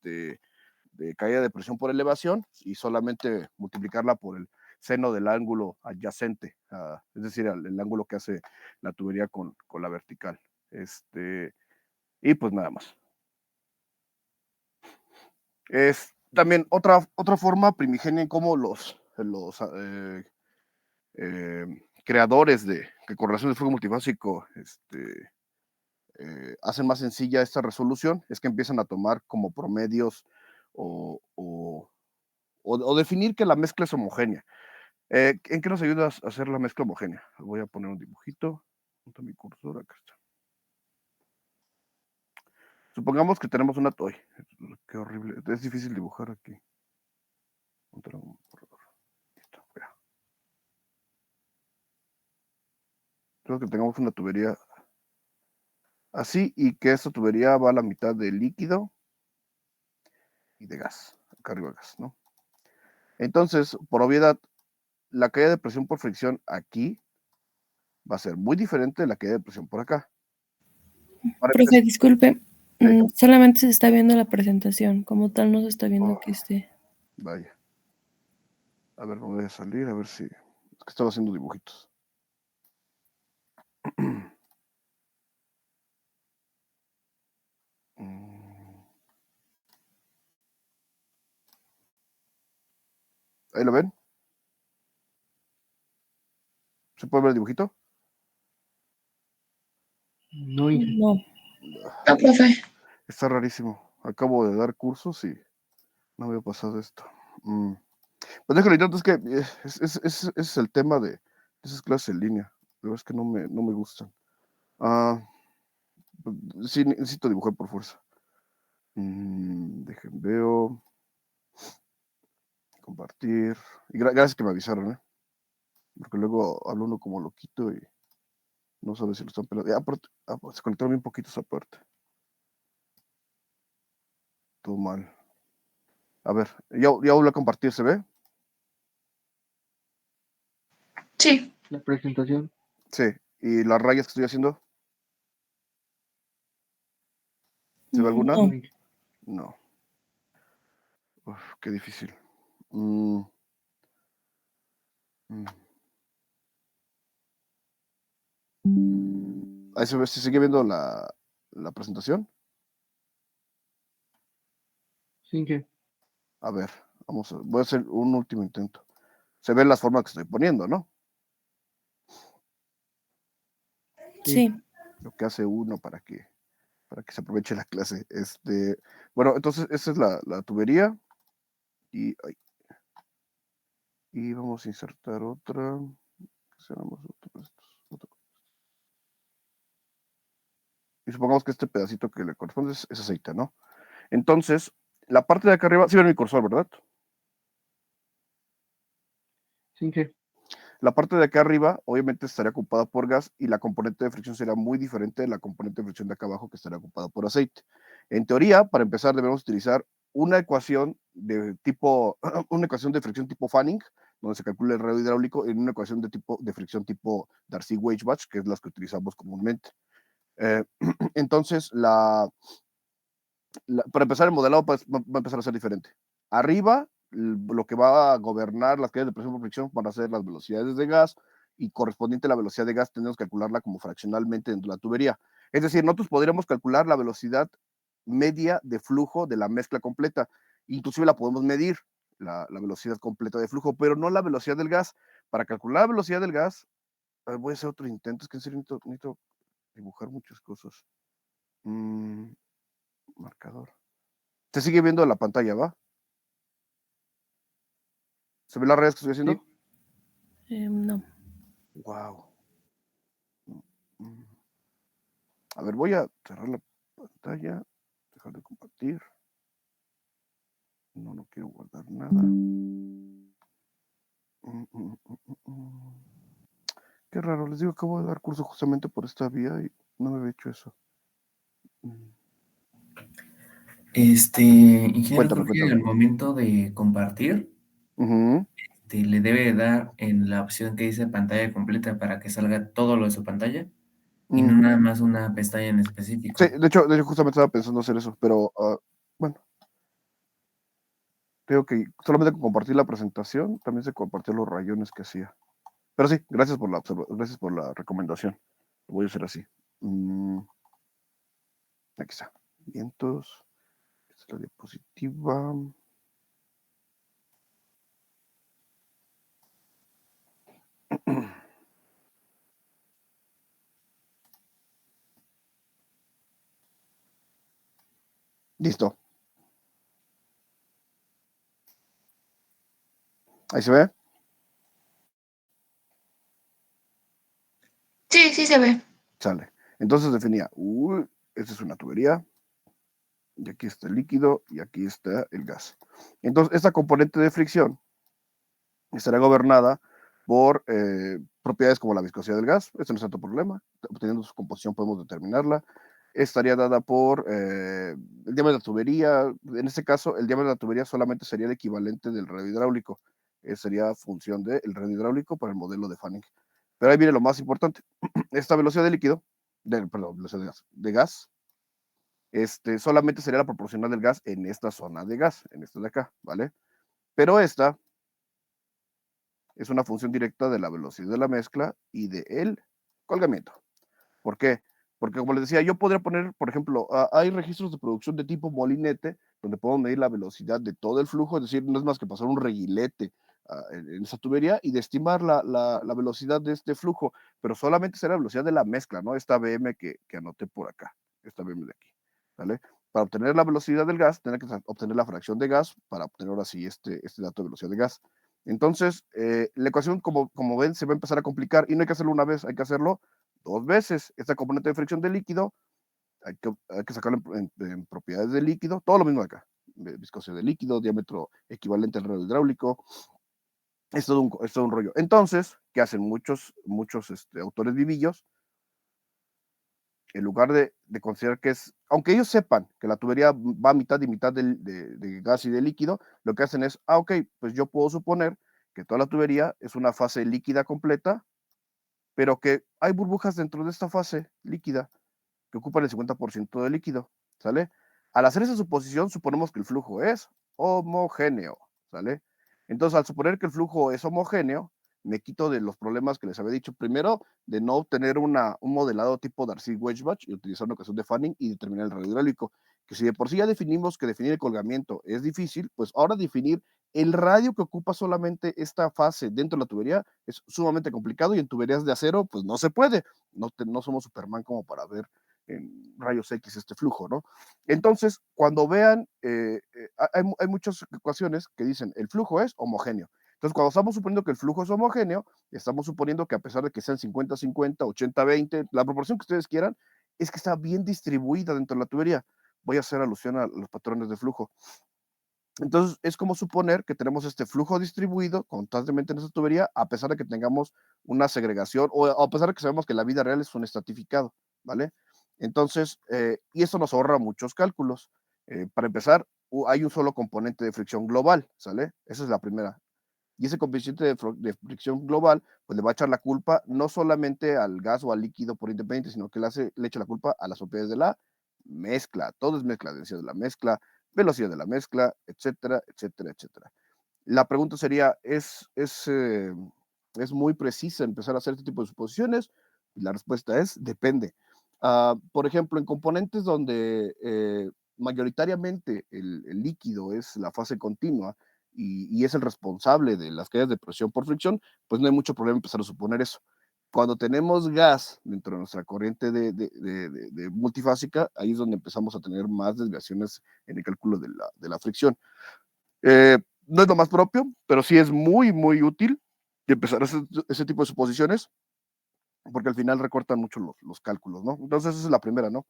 de caída de presión por elevación y solamente multiplicarla por el seno del ángulo adyacente, es decir, el ángulo que hace la tubería con la vertical. Y pues nada más. Es también otra forma primigenia en cómo los creadores de correlación de flujo multifásico hacen más sencilla esta resolución, es que empiezan a tomar como promedios o definir que la mezcla es homogénea. ¿En qué nos ayuda a hacer la mezcla homogénea? Voy a poner un dibujito. Junto a mi cursor, acá está. Supongamos que tenemos una toy. Qué horrible. Es difícil dibujar aquí. Listo, ya. Creo que tengamos una tubería así y que esta tubería va a la mitad de líquido y de gas. Acá arriba gas, ¿no? Entonces, por obviedad, la caída de presión por fricción aquí va a ser muy diferente de la caída de presión por acá. Profe, disculpe, solamente se está viendo la presentación, como tal no se está viendo que esté. Vaya. A ver, voy a salir, a ver si... Es que estaba haciendo dibujitos. ¿Ahí lo ven? ¿Se puede ver el dibujito? No. No, profe. Está rarísimo. Acabo de dar cursos y no había pasado esto. Pues déjalo intento, es que ese es el tema de esas clases en línea. Pero es que no me gustan. Sí, necesito dibujar por fuerza. Dejen, veo. Compartir. Y gracias que me avisaron, ¿eh? Porque luego hablo uno como loquito y no sabe si lo están pelando. Pues se conectaron bien poquitos aparte. Todo mal. A ver, ya volví a compartir, ¿se ve? Sí. La presentación. Sí. ¿Y las rayas que estoy haciendo? ¿Se ve alguna? No. Uf, qué difícil. Ahí se sigue viendo la presentación. Sí, que. A ver, voy a hacer un último intento. Se ven las formas que estoy poniendo, ¿no? Sí. Lo que hace uno para que se aproveche la clase. Bueno, entonces esa es la tubería. Y vamos a insertar otra. Y supongamos que este pedacito que le corresponde es aceite, ¿no? Entonces, la parte de acá arriba, sí ven mi cursor, ¿verdad? Sí, que. La parte de acá arriba, obviamente, estaría ocupada por gas y la componente de fricción será muy diferente de la componente de fricción de acá abajo, que estará ocupada por aceite. En teoría, para empezar, debemos utilizar una ecuación de fricción tipo Fanning, donde se calcula el radio hidráulico, en una ecuación de fricción tipo Darcy-Weisbach, que es las que utilizamos comúnmente. Entonces, para empezar, el modelado va a empezar a ser diferente. Arriba, lo que va a gobernar las caídas de presión por fricción van a ser las velocidades de gas y correspondiente a la velocidad de gas tenemos que calcularla como fraccionalmente dentro de la tubería. Es decir, nosotros podríamos calcular la velocidad media de flujo de la mezcla completa. Inclusive la podemos medir, la velocidad completa de flujo, pero no la velocidad del gas. Para calcular la velocidad del gas, voy a hacer otro intento. Es que en serio necesito dibujar muchas cosas. Marcador. ¿Se sigue viendo la pantalla, va? ¿Se ven las redes que estoy haciendo? No. Wow. A ver, voy a cerrar la pantalla, dejar de compartir. No quiero guardar nada. Qué raro, les digo, acabo de dar curso justamente por esta vía y no me había hecho eso. Ingeniero, creo que Cuéntame. al momento de compartir, le debe dar en la opción que dice pantalla completa para que salga todo lo de su pantalla y no nada más una pestaña en específico. Sí, de hecho, justamente estaba pensando hacer eso, pero bueno, Creo que solamente con compartir la presentación, también se compartió los rayones que hacía. Pero sí, gracias por la recomendación. Lo voy a hacer así. Aquí está. Vientos. Esta es la diapositiva. Listo. Ahí se ve. Sí, sí se ve. Sale. Entonces definía, esta es una tubería, y aquí está el líquido, y aquí está el gas. Entonces, esta componente de fricción estará gobernada por propiedades como la viscosidad del gas, este no es tanto problema, obteniendo su composición podemos determinarla. Estaría dada por el diámetro de la tubería, en este caso el diámetro de la tubería solamente sería el equivalente del radio hidráulico, sería función del radio hidráulico para el modelo de Fanning. Pero ahí viene lo más importante, esta velocidad de líquido, velocidad de gas, solamente sería la proporcional del gas en esta zona de gas, en esta de acá, ¿vale? Pero esta es una función directa de la velocidad de la mezcla y del colgamiento. ¿Por qué? Porque como les decía, yo podría poner, por ejemplo, hay registros de producción de tipo molinete, donde podemos medir la velocidad de todo el flujo, es decir, no es más que pasar un reguilete en esa tubería y de estimar la velocidad de este flujo, pero solamente será la velocidad de la mezcla, ¿no? Esta BM que anoté por acá, esta BM de aquí, ¿vale? Para obtener la velocidad del gas, tener que obtener la fracción de gas para obtener ahora sí este dato de velocidad de gas. Entonces, la ecuación, como ven, se va a empezar a complicar y no hay que hacerlo una vez, hay que hacerlo 2 veces. Esta componente de fricción del líquido, hay que sacarlo en propiedades del líquido, todo lo mismo acá. Viscosidad del líquido, diámetro equivalente al radio hidráulico. Es todo un rollo. Entonces, ¿qué hacen muchos autores vivillos? En lugar de considerar que es, aunque ellos sepan que la tubería va a mitad y mitad de gas y de líquido, lo que hacen es, ok, pues yo puedo suponer que toda la tubería es una fase líquida completa, pero que hay burbujas dentro de esta fase líquida que ocupan el 50% del líquido, ¿sale? Al hacer esa suposición, suponemos que el flujo es homogéneo, ¿sale? Entonces, al suponer que el flujo es homogéneo, me quito de los problemas que les había dicho primero, de no obtener un modelado tipo Darcy-Weisbach y utilizar una ecuación de Fanning y determinar el radio hidráulico, que si de por sí ya definimos que definir el colgamiento es difícil, pues ahora definir el radio que ocupa solamente esta fase dentro de la tubería es sumamente complicado y en tuberías de acero, pues no se puede. No somos Superman como para ver en rayos X este flujo, ¿no? Entonces, cuando vean, hay muchas ecuaciones que dicen el flujo es homogéneo. Entonces, cuando estamos suponiendo que el flujo es homogéneo, estamos suponiendo que a pesar de que sean 50-50, 80-20, la proporción que ustedes quieran, es que está bien distribuida dentro de la tubería. Voy a hacer alusión a los patrones de flujo. Entonces, es como suponer que tenemos este flujo distribuido constantemente en esa tubería, a pesar de que tengamos una segregación, o a pesar de que sabemos que la vida real es un estratificado, ¿vale? Entonces, y eso nos ahorra muchos cálculos. Para empezar, hay un solo componente de fricción global, ¿sale? Esa es la primera. Y ese coeficiente de fricción global, pues le va a echar la culpa no solamente al gas o al líquido por independiente, sino que le echa la culpa a las propiedades de la mezcla. Todo es mezcla, densidad de la mezcla, velocidad de la mezcla, etcétera, etcétera, etcétera. La pregunta sería, ¿es muy precisa empezar a hacer este tipo de suposiciones? Y la respuesta es, depende. Por ejemplo, en componentes donde mayoritariamente el líquido es la fase continua y es el responsable de las caídas de presión por fricción, pues no hay mucho problema empezar a suponer eso. Cuando tenemos gas dentro de nuestra corriente de multifásica, ahí es donde empezamos a tener más desviaciones en el cálculo de la fricción. No es lo más propio, pero sí es muy, muy útil empezar a hacer ese tipo de suposiciones, porque al final recortan mucho los cálculos, ¿no? Entonces esa es la primera, ¿no?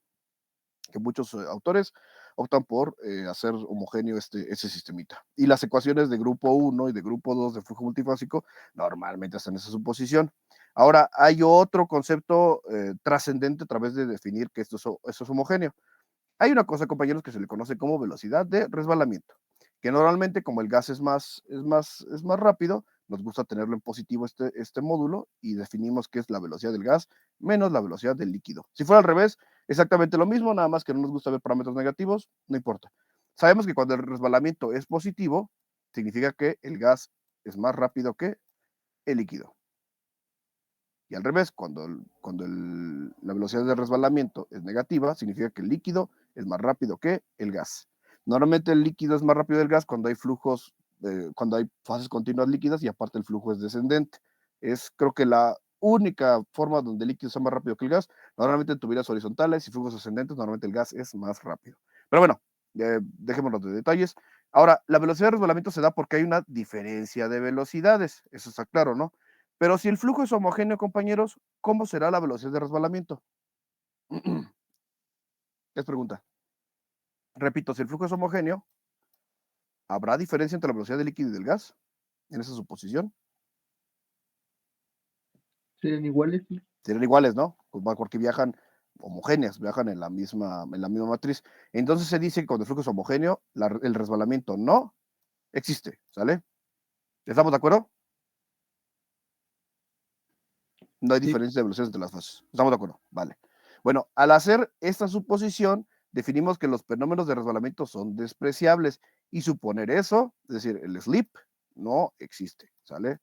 Que muchos autores optan por hacer homogéneo ese sistemita. Y las ecuaciones de grupo 1 y de grupo 2 de flujo multifásico normalmente hacen esa suposición. Ahora, hay otro concepto trascendente a través de definir que esto es homogéneo. Hay una cosa, compañeros, que se le conoce como velocidad de resbalamiento, que normalmente como el gas es más rápido, nos gusta tenerlo en positivo este módulo y definimos que es la velocidad del gas menos la velocidad del líquido. Si fuera al revés, exactamente lo mismo, nada más que no nos gusta ver parámetros negativos, no importa. Sabemos que cuando el resbalamiento es positivo, significa que el gas es más rápido que el líquido. Y al revés, cuando la velocidad de resbalamiento es negativa, significa que el líquido es más rápido que el gas. Normalmente el líquido es más rápido del gas cuando hay flujos, cuando hay fases continuas líquidas y aparte el flujo es descendente. Es creo que la única forma donde el líquido sea más rápido que el gas. Normalmente en tuberías horizontales y flujos ascendentes, normalmente el gas es más rápido. Pero bueno, dejémonos de detalles. Ahora, la velocidad de resbalamiento se da porque hay una diferencia de velocidades. Eso está claro, ¿no? Pero si el flujo es homogéneo, compañeros, ¿cómo será la velocidad de resbalamiento? Es pregunta. Repito, si el flujo es homogéneo, ¿habrá diferencia entre la velocidad del líquido y del gas en esa suposición? ¿Serían iguales? Sí. Serían iguales, ¿no? Pues porque viajan homogéneas, viajan en la misma matriz. Entonces se dice que cuando el flujo es homogéneo, el resbalamiento no existe, ¿sale? ¿Estamos de acuerdo? No hay Sí. diferencia de velocidades entre las fases. ¿Estamos de acuerdo? Vale. Bueno, al hacer esta suposición, definimos que los fenómenos de resbalamiento son despreciables y suponer eso, es decir, el slip, no existe, ¿sale?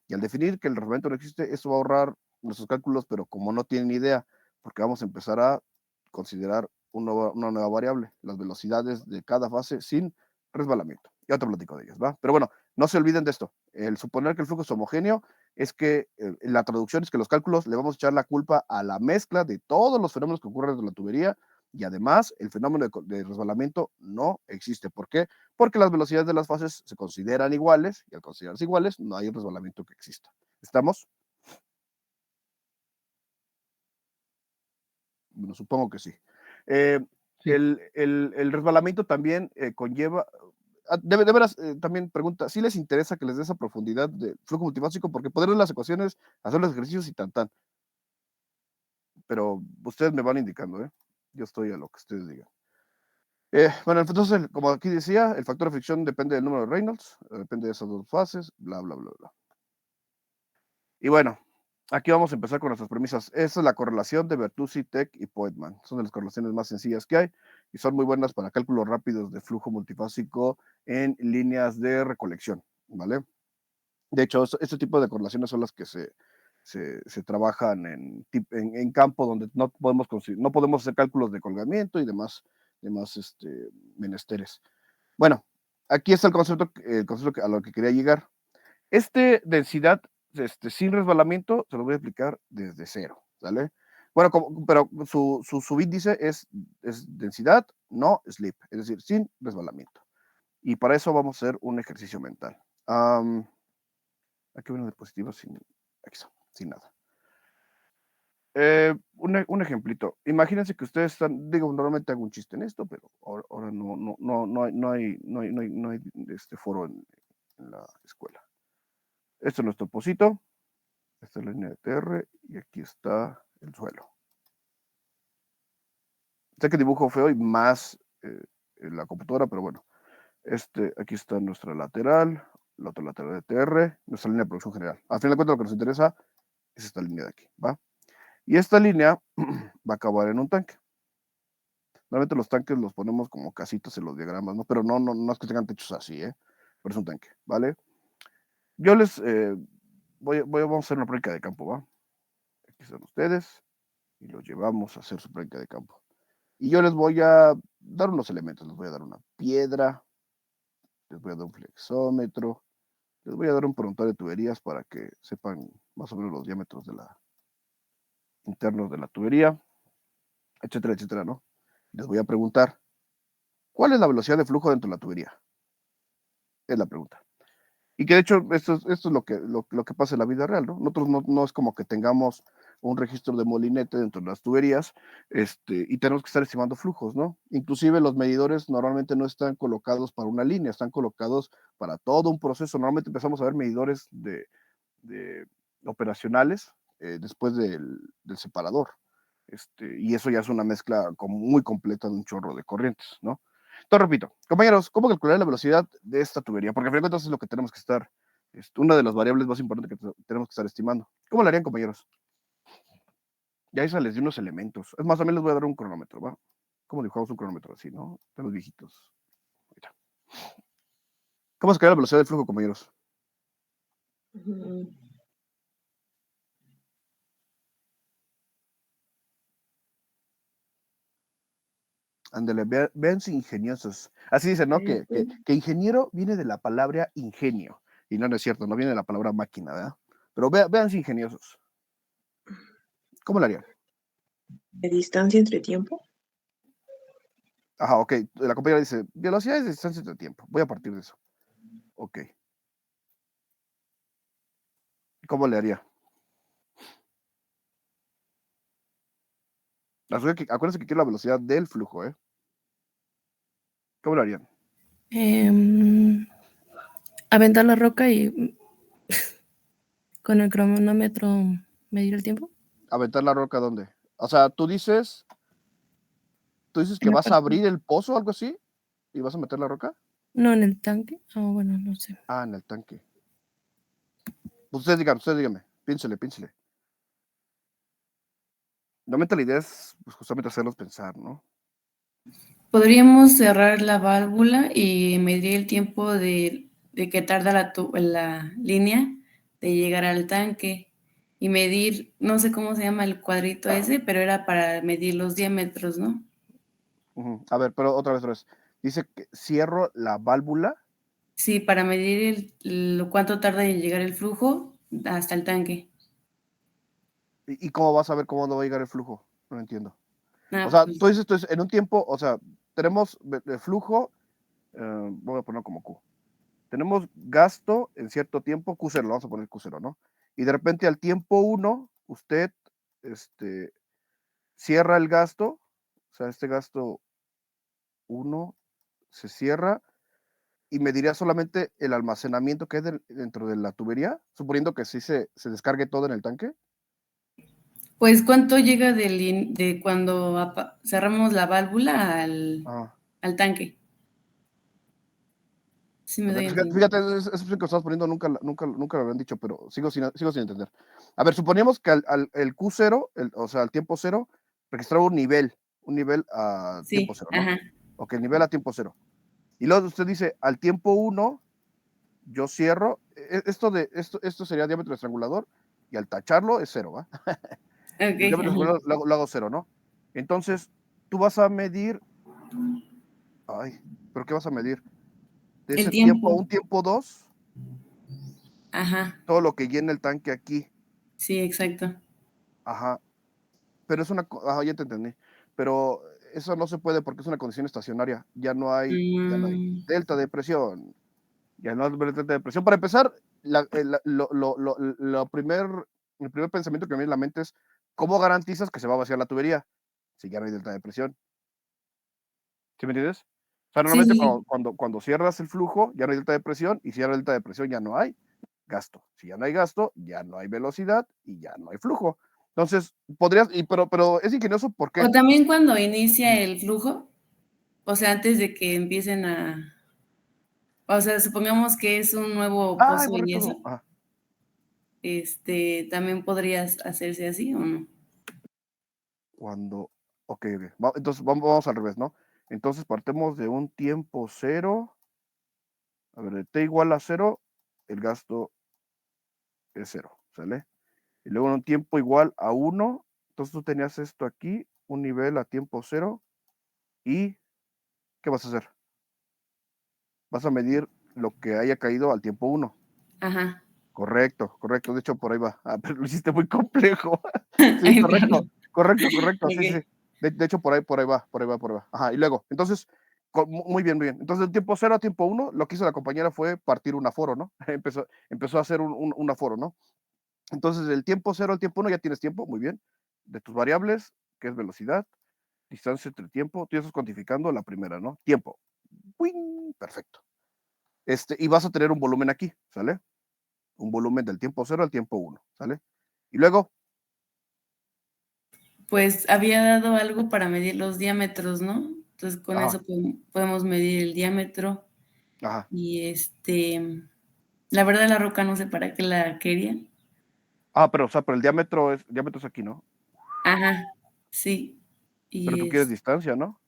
Y al definir que el resbalamiento no existe, eso va a ahorrar nuestros cálculos, pero como no tienen idea, porque vamos a empezar a considerar una nueva variable, las velocidades de cada fase sin resbalamiento. Ya te platico de ellas, ¿va? Pero bueno, no se olviden de esto. El suponer que el flujo es homogéneo es que la traducción es que los cálculos le vamos a echar la culpa a la mezcla de todos los fenómenos que ocurren en la tubería y además el fenómeno de resbalamiento no existe. ¿Por qué? Porque las velocidades de las fases se consideran iguales y al considerarse iguales no hay un resbalamiento que exista. ¿Estamos? Bueno, supongo que sí. Sí. El resbalamiento también conlleva, de veras, también pregunta, ¿sí les interesa que les dé esa profundidad de flujo multifásico? Porque poder ver las ecuaciones, hacer los ejercicios y tan. Pero ustedes me van indicando, ¿eh? Yo estoy a lo que ustedes digan. Bueno, entonces, como aquí decía, el factor de fricción depende del número de Reynolds, depende de esas dos fases, bla, bla, bla, bla. Y bueno, aquí vamos a empezar con nuestras premisas. Esta es la correlación de Bertuzzi, Tech y Poetman. Son de las correlaciones más sencillas que hay y son muy buenas para cálculos rápidos de flujo multifásico en líneas de recolección, ¿vale? De hecho, este tipo de correlaciones son las que se trabajan en campo donde no podemos hacer cálculos de colgamiento y demás menesteres. Bueno, aquí está el concepto a lo que quería llegar. Densidad sin resbalamiento se lo voy a explicar desde cero, ¿vale? Bueno, pero su subíndice es densidad, no slip, es decir, sin resbalamiento. Y para eso vamos a hacer un ejercicio mental. Aquí viene el dispositivo sin nada. Un ejemplito. Imagínense que ustedes están, digo, normalmente hago un chiste en esto, pero ahora no hay foro en la escuela. Esto es nuestro pocito. Esta es la línea de TR y aquí está el suelo. Sé que dibujo feo y más en la computadora, pero bueno. Aquí está nuestra lateral, la otra lateral de TR, nuestra línea de producción general. Al final de cuentas, lo que nos interesa es esta línea de aquí, ¿va? Y esta línea va a acabar en un tanque. Normalmente los tanques los ponemos como casitas en los diagramas, ¿no? Pero no es que tengan techos así, ¿eh? Pero es un tanque, ¿vale? Yo les vamos a hacer una práctica de campo, ¿va? Aquí están ustedes y los llevamos a hacer su práctica de campo. Y yo les voy a dar unos elementos, les voy a dar una piedra, les voy a dar un flexómetro, les voy a dar un prontuario de tuberías para que sepan más o menos los diámetros internos de la tubería, etcétera, etcétera, ¿no? Les voy a preguntar, ¿cuál es la velocidad de flujo dentro de la tubería? Es la pregunta. Y que de hecho esto es lo que pasa en la vida real, ¿no? Nosotros no es como que tengamos un registro de molinete dentro de las tuberías y tenemos que estar estimando flujos, ¿no? Inclusive los medidores normalmente no están colocados para una línea, están colocados para todo un proceso. Normalmente empezamos a ver medidores de operacionales después del separador. Y eso ya es una mezcla como muy completa de un chorro de corrientes, ¿no? Entonces, repito, compañeros, ¿cómo calcular la velocidad de esta tubería? Porque al final de cuentas es lo que tenemos que estar, una de las variables más importantes que tenemos que estar estimando. ¿Cómo lo harían, compañeros? Ya ahí les di unos elementos. Es más, también les voy a dar un cronómetro, ¿va? ¿Cómo dibujamos un cronómetro así, no? De los viejitos. Mira. ¿Cómo se crea la velocidad del flujo, compañeros? Ándale, vean si ingeniosos. Así dicen, ¿no? Que ingeniero viene de la palabra ingenio. Y no es cierto, no viene de la palabra máquina, ¿verdad? Pero vean si ingeniosos. ¿Cómo lo harían? ¿De distancia entre tiempo? Ajá, ok. La compañera dice, velocidades de distancia entre tiempo. Voy a partir de eso. Ok. ¿Cómo le haría? Acuérdense que quiero la velocidad del flujo, ¿eh? ¿Cómo lo harían? Aventar la roca y con el cronómetro medir el tiempo. ¿Aventar la roca dónde? O sea, tú dices que En la vas a parte- abrir el pozo o algo así y vas a meter la roca. No, en el tanque. Bueno, no sé. Ah, en el tanque. Pues ustedes díganme. Piénsele. Normalmente la idea es pues, justamente hacerlos pensar, ¿no? Podríamos cerrar la válvula y medir el tiempo de que tarda la línea de llegar al tanque y medir, no sé cómo se llama el cuadrito ese, pero era para medir los diámetros, ¿no? A ver, pero otra vez. Dice que cierro la válvula. Sí, para medir cuánto tarda en llegar el flujo hasta el tanque. ¿Y cómo vas a ver cómo no va a llegar el flujo? No entiendo. Ah, O sea, pues, tú dices, en un tiempo, o sea, tenemos el flujo, voy a ponerlo como Q. Tenemos gasto en cierto tiempo, Q0, lo vamos a poner Q0, ¿no? Y de repente al tiempo 1, usted cierra el gasto, o sea, este gasto 1 se cierra y mediría solamente el almacenamiento que hay dentro de la tubería, suponiendo que sí se descargue todo en el tanque. pues ¿cuánto llega de cuando cerramos la válvula al tanque? Sí me A ver, doy a entender. fíjate, eso que estás poniendo nunca lo habían dicho, pero sigo sin entender. A ver, suponíamos que el Q0, o sea, al tiempo cero, registraba un nivel a tiempo Sí, cero, ¿no? ajá. Ok, nivel a tiempo cero. Y luego usted dice, al tiempo 1, yo cierro, esto sería diámetro estrangulador, y al tacharlo es cero, ¿va? Ok, El diámetro ajá. estrangulador lo hago cero, ¿no? Entonces, tú vas a medir, ¿pero qué vas a medir? De El ese tiempo a tiempo. un tiempo 2, Ajá, todo lo que llena el tanque aquí, sí, exacto. ajá, pero ya te entendí, pero eso no se puede porque es una condición estacionaria, ya no hay Mm, delta de presión, ya no hay delta de presión. Para empezar, el primer pensamiento que me viene a la mente es, ¿cómo garantizas que se va a vaciar la tubería si ya no hay delta de presión? ¿Sí me entiendes? O sea, sí, normalmente sí, sí. cuando cierras el flujo, ya no hay delta de presión, y si ya no hay delta de presión, ya no hay gasto. Si ya no hay gasto, ya no hay velocidad y ya no hay flujo. Entonces, pero es ingenioso, ¿por qué? O también cuando inicia el flujo, o sea, antes de que empiecen o sea, supongamos que es un nuevo pozo y Correcto. eso, Ajá. también podrías hacerse así o no. Cuando, ok. Entonces vamos al revés, ¿no? Entonces partemos de un tiempo cero. A ver, de t igual a cero, el gasto es cero, ¿sale? Y luego en un tiempo igual a 1, entonces tú tenías esto aquí, un nivel a tiempo cero, y ¿qué vas a hacer? Vas a medir lo que haya caído al tiempo 1. Ajá. Correcto. De hecho, por ahí va. Pero lo hiciste muy complejo. Sí, Ay, correcto. perdón. Sí, sí, Ok. sí. De hecho, por ahí va. Ajá, y luego, entonces, muy bien. Entonces, de tiempo 0 a tiempo 1, lo que hizo la compañera fue partir un aforo, ¿no? Empezó a hacer un aforo, ¿no? Entonces, del tiempo 0 al tiempo 1 ya tienes tiempo, muy bien. De tus variables, que es velocidad, distancia entre tiempo, tú ya estás cuantificando la primera, ¿no? Tiempo. ¡Uing! Perfecto. Y vas a tener un volumen aquí, ¿sale? Un volumen del tiempo 0 al tiempo 1, ¿sale? Y luego, Pues había dado algo para medir los diámetros, ¿no? Entonces con ajá, eso podemos medir el diámetro ajá. y la verdad la roca no sé para qué la quería. Pero, o sea, pero el diámetro es aquí, ¿no? Ajá, sí. Pero Y tú quieres distancia, ¿no?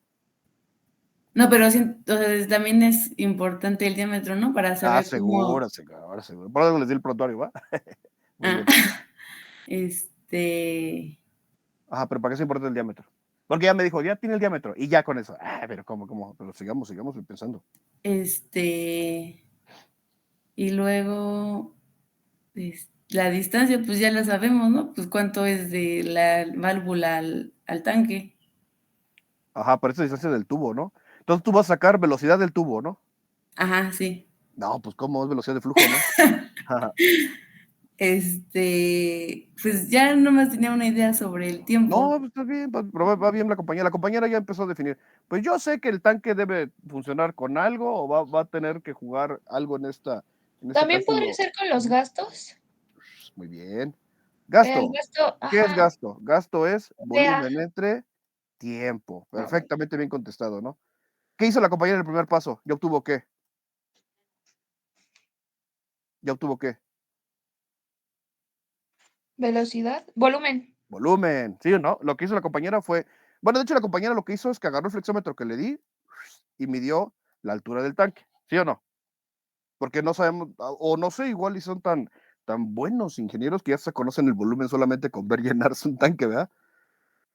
No, pero sí, o sea, también es importante el diámetro, ¿no? Para saber cómo... seguro. Por eso les di el prontuario, ¿va? Muy Ah, bien. Este, Ajá, pero ¿para qué es importante el diámetro? Porque ya me dijo, ya tiene el diámetro, y ya con eso. Pero ¿cómo? Pero sigamos pensando. y luego, la distancia, pues ya la sabemos, ¿no? Pues cuánto es de la válvula al tanque. Ajá, pero esta distancia del tubo, ¿no? Entonces tú vas a sacar velocidad del tubo, ¿no? Ajá, sí. No, pues ¿cómo es velocidad de flujo, no? Ajá. Pues ya nomás tenía una idea sobre el tiempo. No, pues está bien, pero va bien la compañera. La compañera ya empezó a definir. Pues yo sé que el tanque debe funcionar con algo o va a tener que jugar algo en este También podría cálculo. ser con los gastos. Muy bien. El Gasto. gasto, ¿Qué es ajá, gasto? Gasto es vea. volumen entre tiempo. Perfectamente bien contestado, ¿no? ¿Qué hizo la compañera en el primer paso? ¿Ya obtuvo qué? ¿Ya obtuvo qué? Velocidad, volumen. Volumen, ¿sí o no? Lo que hizo la compañera fue, bueno, de hecho la compañera lo que hizo es que agarró el flexómetro que le di y midió la altura del tanque, ¿sí o no? Porque no sabemos, o no sé, igual y son tan buenos ingenieros que ya se conocen el volumen solamente con ver llenarse un tanque, ¿verdad?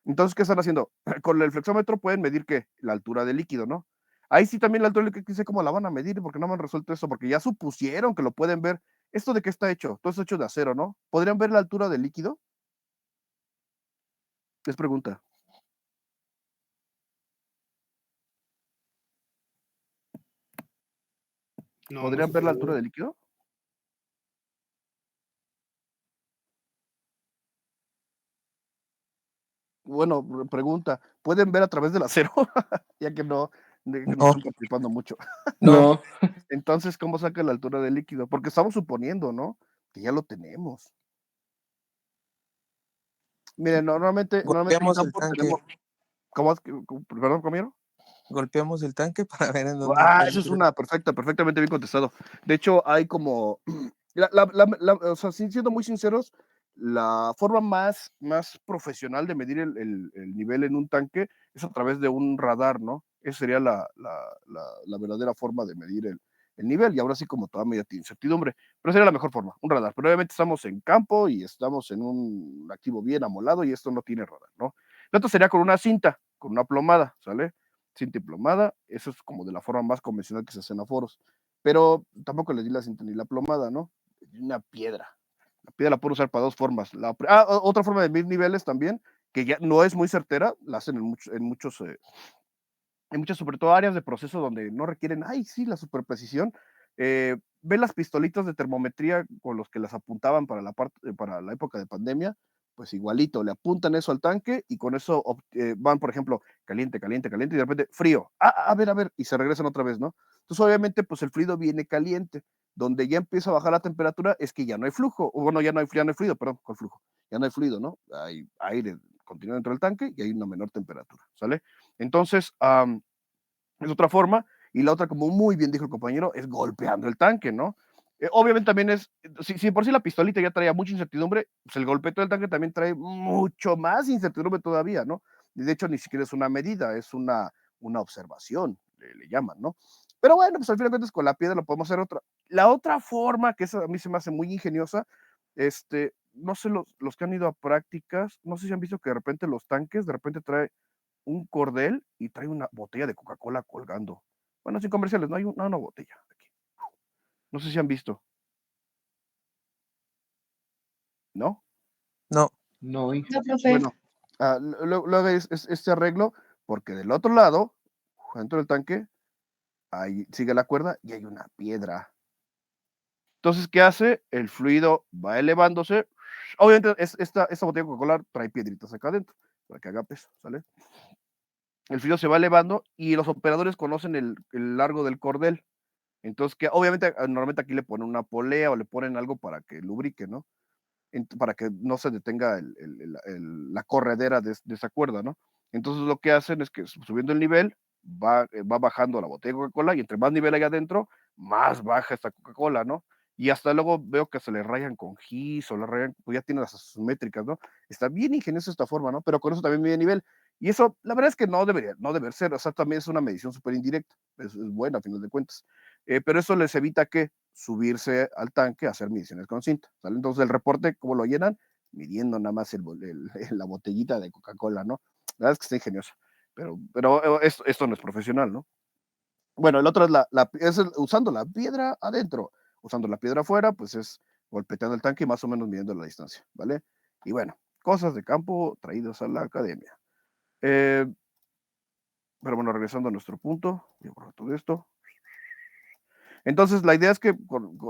Entonces, ¿qué están haciendo? Con el flexómetro pueden medir ¿qué? La altura del líquido, ¿no? Ahí sí también la altura del líquido, sé cómo la van a medir, porque no me han resuelto eso, porque ya supusieron que lo pueden ver. ¿Esto de qué está hecho? Todo está hecho de acero, ¿no? ¿Podrían ver la altura del líquido? Es pregunta. No, no ¿Podrían se ver la puede. altura del líquido? Bueno, pregunta, ¿pueden ver a través del acero? Ya que no No, están participando mucho. no, No, Entonces, ¿cómo saca la altura del líquido? Porque estamos suponiendo, ¿no? Que ya lo tenemos. Miren, normalmente en golpeamos el campo tanque, tenemos. Perdón, compañero. golpeamos el tanque para ver en dónde Eso es penetra. una perfectamente bien contestado. De hecho, hay como, o sea, siendo muy sinceros, la forma más profesional de medir el nivel en un tanque es a través de un radar, ¿no? Esa sería la verdadera forma de medir el nivel, y ahora sí como toda media incertidumbre, pero sería la mejor forma, un radar. Pero obviamente estamos en campo y estamos en un activo bien amolado y esto no tiene radar, ¿no? La otra sería con una cinta, con una plomada, ¿sale? Cinta y plomada, eso es como de la forma más convencional que se hace en aforos, pero tampoco le di la cinta ni la plomada, ¿no? Una piedra. La piedra la puedo usar para dos formas. Otra forma de medir niveles también, que ya no es muy certera, la hacen en muchas, sobre todo áreas de proceso donde no requieren, ay, sí, la superprecisión. Ven las pistolitas de termometría con los que las apuntaban para la época de pandemia, pues igualito, le apuntan eso al tanque y con eso van, por ejemplo, caliente, caliente, caliente y de repente frío. A ver, y se regresan otra vez, ¿no? Entonces, obviamente, pues el fluido viene caliente. Donde ya empieza a bajar la temperatura es que ya no hay flujo, o bueno, ya no hay fluido, perdón, con flujo, ya no hay fluido, ¿no? Hay aire, continúa dentro del tanque y hay una menor temperatura, ¿sale? Entonces, es otra forma, y la otra, como muy bien dijo el compañero, es golpeando el tanque, ¿no? Obviamente también si por sí la pistolita ya traía mucha incertidumbre, pues el golpeteo del tanque también trae mucho más incertidumbre todavía, ¿no? De hecho, ni siquiera es una medida, es una observación, le llaman, ¿no? Pero bueno, pues al final de cuentas con la piedra lo podemos hacer otra. La otra forma, que esa a mí se me hace muy ingeniosa, no sé, los que han ido a prácticas, no sé si han visto que de repente los tanques, de repente trae un cordel y trae una botella de Coca-Cola colgando. Bueno, sin comerciales, no hay una botella aquí. No sé si han visto, ¿no? No, no, No, profe. Bueno, luego es este arreglo, porque del otro lado, dentro del tanque, ahí sigue la cuerda y hay una piedra. Entonces, ¿qué hace? El fluido va elevándose. Obviamente, esta botella de Coca-Cola trae piedritas acá adentro, para que haga peso, ¿sale? El fluido se va elevando y los operadores conocen el largo del cordel. Entonces, que obviamente, normalmente aquí le ponen una polea o le ponen algo para que lubrique, ¿no? Para que no se detenga la corredera de esa cuerda, ¿no? Entonces, lo que hacen es que subiendo el nivel, va bajando la botella de Coca-Cola y entre más nivel hay adentro, más baja esta Coca-Cola, ¿no? Y hasta luego veo que se le rayan con gis o le rayan, pues ya tiene las sus métricas, ¿no? Está bien ingeniosa esta forma, ¿no? Pero con eso también mide nivel. Y eso, la verdad es que no debería ser, o sea, también es una medición súper indirecta, es buena a final de cuentas. Pero eso les evita que subirse al tanque a hacer mediciones con cinta, ¿sale? Entonces el reporte, ¿cómo lo llenan? Midiendo nada más la botellita de Coca-Cola, ¿no? La verdad es que está ingenioso, pero esto no es profesional, ¿no? Bueno, el otro es usando la piedra adentro, usando la piedra afuera, pues es golpeteando el tanque y más o menos midiendo la distancia, ¿vale? Y bueno, cosas de campo traídas a la academia. Pero bueno, regresando a nuestro punto, voy a borrar todo esto. Entonces, la idea es que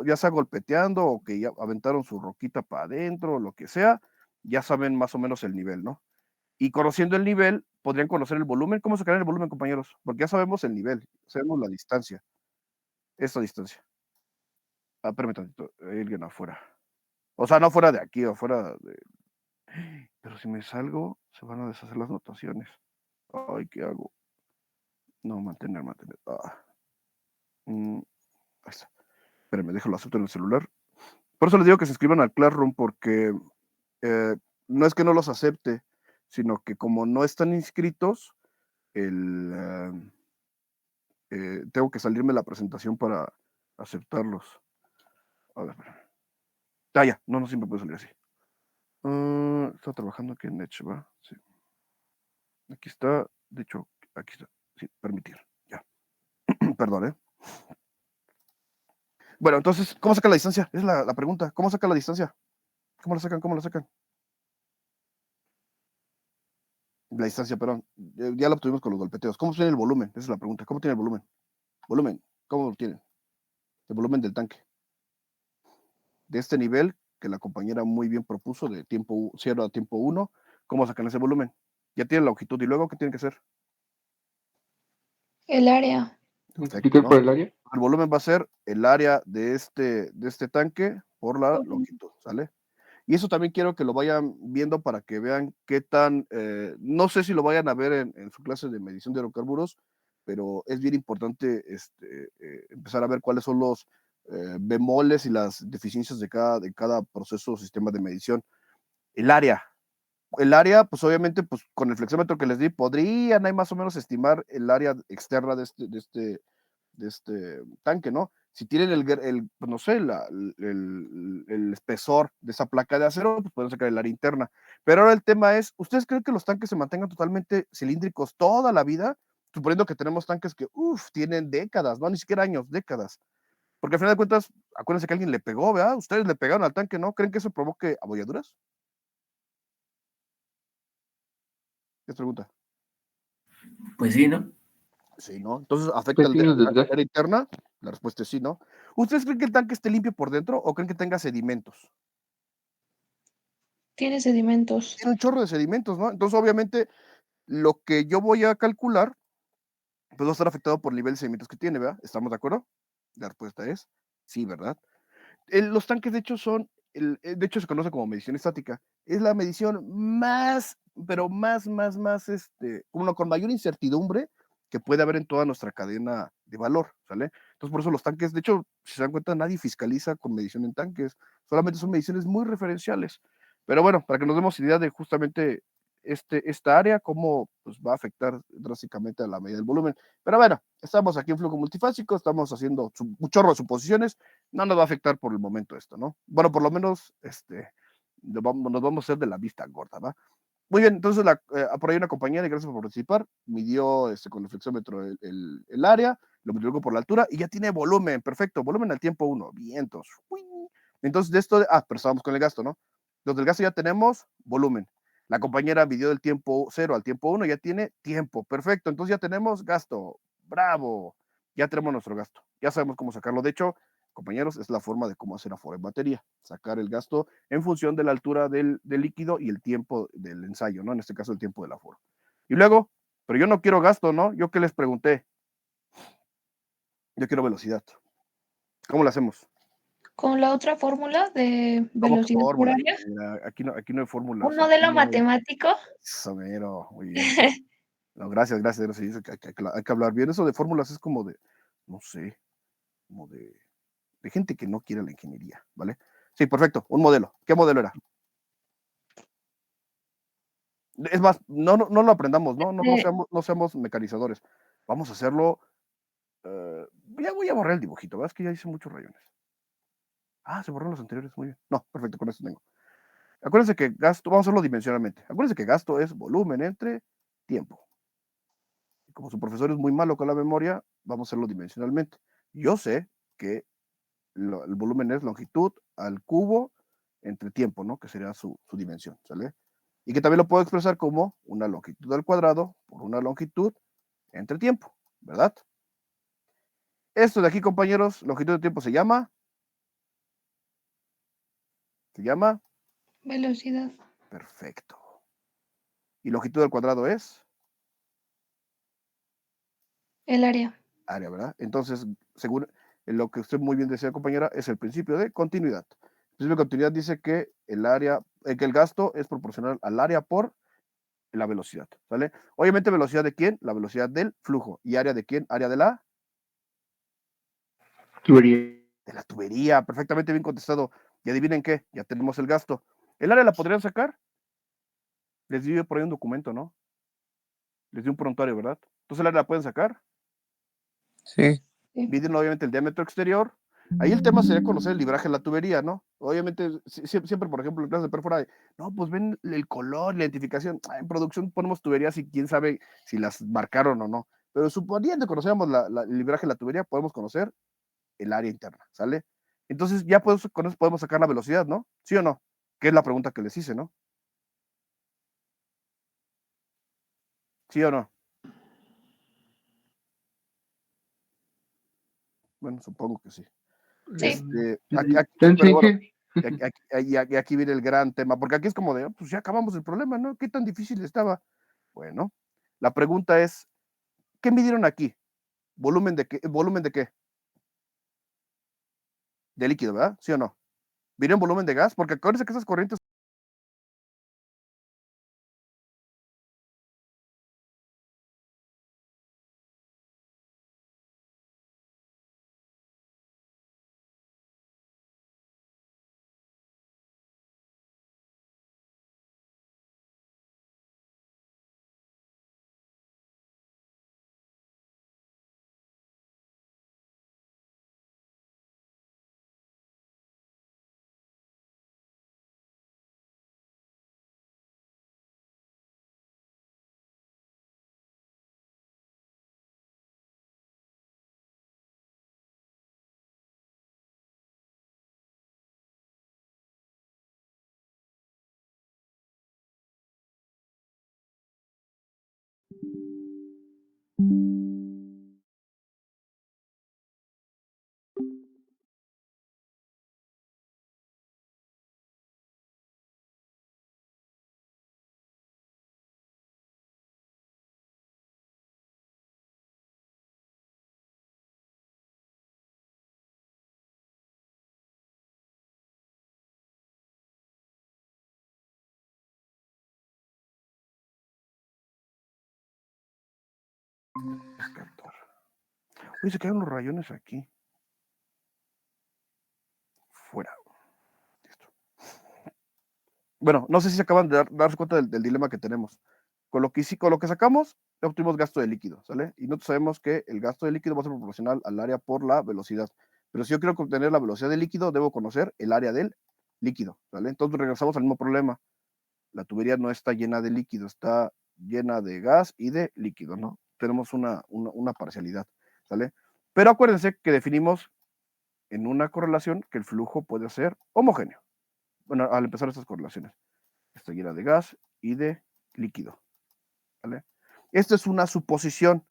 ya sea golpeteando o que ya aventaron su roquita para adentro, o lo que sea, ya saben más o menos el nivel, ¿no? Y conociendo el nivel, podrían conocer el volumen. ¿Cómo sacar el volumen, compañeros? Porque ya sabemos el nivel, sabemos la distancia, esta distancia. Espérame tantito, hay alguien afuera. O sea, no fuera de aquí, afuera de... Pero si me salgo, se van a deshacer las notaciones. Ay, ¿qué hago? No, mantener. Ahí está. Espérenme, déjalo acepto en el celular. Por eso les digo que se inscriban al Classroom, porque no es que no los acepte, sino que como no están inscritos, tengo que salirme la presentación para aceptarlos. A ver, espérame. Ya, no siempre puedo salir así. Está trabajando aquí en Edge, ¿va? Sí. Aquí está, de hecho, aquí está. Sí, permitir, ya. Perdón, ¿eh? Bueno, entonces, ¿cómo sacan la distancia? Es la pregunta. ¿Cómo sacan la distancia? ¿Cómo la sacan? ¿Cómo la sacan? La distancia, perdón. Ya la obtuvimos con los golpeteos. ¿Cómo tiene el volumen? Esa es la pregunta. ¿Cómo tiene el volumen? Volumen. ¿Cómo lo tienen? El volumen del tanque. De este nivel que la compañera muy bien propuso de tiempo 0 a tiempo 1, ¿cómo sacan ese volumen? Ya tienen la longitud y luego, ¿qué tienen que hacer? El área. ¿Multiplicar por el área? El volumen va a ser el área de este tanque por la longitud, ¿sale? Y eso también quiero que lo vayan viendo para que vean qué tan, no sé si lo vayan a ver en su clase de medición de hidrocarburos, pero es bien importante empezar a ver cuáles son los bemoles y las deficiencias de cada proceso o sistema de medición. El área, pues obviamente, pues con el flexómetro que les di, podrían ahí más o menos estimar el área externa de este tanque, ¿no? Si tienen pues no sé, el espesor de esa placa de acero, pues pueden sacar el área interna. Pero ahora el tema es, ¿ustedes creen que los tanques se mantengan totalmente cilíndricos toda la vida? Suponiendo que tenemos tanques que, tienen décadas, no ni siquiera años, décadas. Porque al final de cuentas, acuérdense que alguien le pegó, ¿verdad? Ustedes le pegaron al tanque, ¿no? ¿Creen que eso provoque abolladuras? ¿Qué pregunta? Pues sí, ¿no? Sí, ¿no? Entonces, ¿afecta Pues sí, nos la desgasta. área interna? La respuesta es sí, ¿no? ¿Ustedes creen que el tanque esté limpio por dentro o creen que tenga sedimentos? Tiene sedimentos. Tiene un chorro de sedimentos, ¿no? Entonces, obviamente, lo que yo voy a calcular, pues va a estar afectado por el nivel de sedimentos que tiene, ¿verdad? ¿Estamos de acuerdo? La respuesta es sí, ¿verdad? Los tanques, de hecho, de hecho, se conoce como medición estática. Es la medición más, pero más, como con mayor incertidumbre que puede haber en toda nuestra cadena de valor, ¿sale? Entonces, por eso los tanques, de hecho, si se dan cuenta, nadie fiscaliza con medición en tanques, solamente son mediciones muy referenciales. Pero bueno, para que nos demos idea de justamente esta área, cómo pues, va a afectar drásticamente a la medida del volumen. Pero bueno, estamos aquí en flujo multifásico, estamos haciendo un chorro de suposiciones, no nos va a afectar por el momento esto, ¿no? Bueno, por lo menos nos vamos a hacer de la vista gorda, ¿va? Muy bien, entonces por ahí una compañera, y gracias por participar, midió con el flexómetro el área, lo multiplicó por la altura y ya tiene volumen, perfecto, volumen al tiempo 1, vientos. Entonces de esto, pero estábamos con el gasto, ¿no? Los del gasto ya tenemos volumen. La compañera midió del tiempo 0 al tiempo 1, ya tiene tiempo, perfecto, entonces ya tenemos gasto, bravo, ya tenemos nuestro gasto, ya sabemos cómo sacarlo. De hecho, compañeros, es la forma de cómo hacer aforo en batería, sacar el gasto en función de la altura del líquido y el tiempo del ensayo, ¿no? En este caso, el tiempo del aforo. Y luego, pero yo no quiero gasto, ¿no? ¿Yo qué les pregunté? Yo quiero velocidad. ¿Cómo lo hacemos? Con la otra fórmula de ¿Cómo que velocidad por fórmula? área. Aquí no hay fórmulas. Un modelo matemático. Eso, mero, muy bien. No, gracias. Sí, hay que hablar bien. Eso de fórmulas es como de, no sé, como de gente que no quiere la ingeniería, ¿vale? Sí, perfecto. Un modelo. ¿Qué modelo era? Es más, no lo aprendamos, no seamos mecanizadores. Vamos a hacerlo. Ya voy a borrar el dibujito, ¿verdad? Es que ya hice muchos rayones. Se borraron los anteriores, muy bien. No, perfecto, con eso tengo. Acuérdense que gasto, vamos a hacerlo dimensionalmente. Acuérdense que gasto es volumen entre tiempo. Y como su profesor es muy malo con la memoria, vamos a hacerlo dimensionalmente. Yo sé que el volumen es longitud al cubo entre tiempo, ¿no? Que sería su dimensión, ¿sale? Y que también lo puedo expresar como una longitud al cuadrado por una longitud entre tiempo, ¿verdad? Esto de aquí, compañeros, longitud de tiempo se llama Velocidad. perfecto. Y longitud al cuadrado es El área. área, ¿verdad? Entonces, según lo que usted muy bien decía, compañera, es el principio de continuidad. El principio de continuidad dice que que el gasto es proporcional al área por la velocidad, ¿vale? Obviamente, ¿velocidad de quién? La velocidad del flujo. ¿Y área de quién? Área de la Tubería. de la tubería. Perfectamente bien contestado. Y adivinen qué, ya tenemos el gasto. ¿El área la podrían sacar? Les di por ahí un documento, ¿no? Les di un prontuario, ¿verdad? Entonces el área la pueden sacar. Sí. Miden obviamente el diámetro exterior. Ahí el tema sería conocer el libraje de la tubería, ¿no? Obviamente, siempre, por ejemplo, en clases de perfora, no, pues ven el color, la identificación. En producción ponemos tuberías y quién sabe si las marcaron o no. Pero suponiendo que conocemos el libraje de la tubería, podemos conocer el área interna, ¿sale? Entonces ya con eso podemos sacar la velocidad, ¿no? ¿Sí o no? Que es la pregunta que les hice, ¿no? ¿Sí o no? Bueno, supongo que sí. Sí. Pero bueno, aquí viene el gran tema, porque aquí es como de, pues ya acabamos el problema, ¿no? ¿Qué tan difícil estaba? Bueno, la pregunta es, ¿qué midieron aquí? ¿Volumen de qué? ¿Volumen de qué? De líquido, ¿verdad? ¿Sí o no? ¿Midieron volumen de gas? Porque acuérdense que esas corrientes descartar. Uy, se quedan los rayones aquí. Fuera. Listo. Bueno, no sé si se acaban de darse cuenta del dilema que tenemos. Con lo que sacamos, obtuvimos gasto de líquido, ¿sale? Y nosotros sabemos que el gasto de líquido va a ser proporcional al área por la velocidad. Pero si yo quiero obtener la velocidad del líquido, debo conocer el área del líquido, ¿sale? Entonces regresamos al mismo problema. La tubería no está llena de líquido, está llena de gas y de líquido, ¿no? Tenemos una parcialidad, ¿sale? Pero acuérdense que definimos en una correlación que el flujo puede ser homogéneo. Bueno, al empezar estas correlaciones. Está llena de gas y de líquido, ¿vale? Esto es una suposición.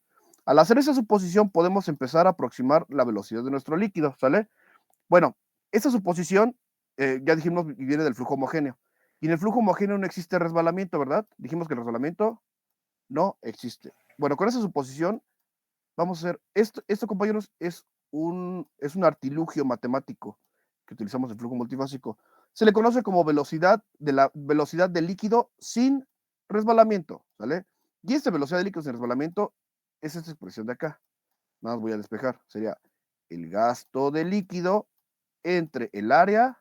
Al hacer esa suposición podemos empezar a aproximar la velocidad de nuestro líquido, ¿sale? Bueno, esta suposición, ya dijimos, viene del flujo homogéneo. Y en el flujo homogéneo no existe resbalamiento, ¿verdad? Dijimos que el resbalamiento no existe. Bueno, con esa suposición, vamos a hacer, esto compañeros, es un artilugio matemático que utilizamos en flujo multifásico. Se le conoce como velocidad del líquido sin resbalamiento, ¿sale? Y esta velocidad de líquido sin resbalamiento es esta expresión de acá. Nada más voy a despejar. Sería el gasto de líquido entre el área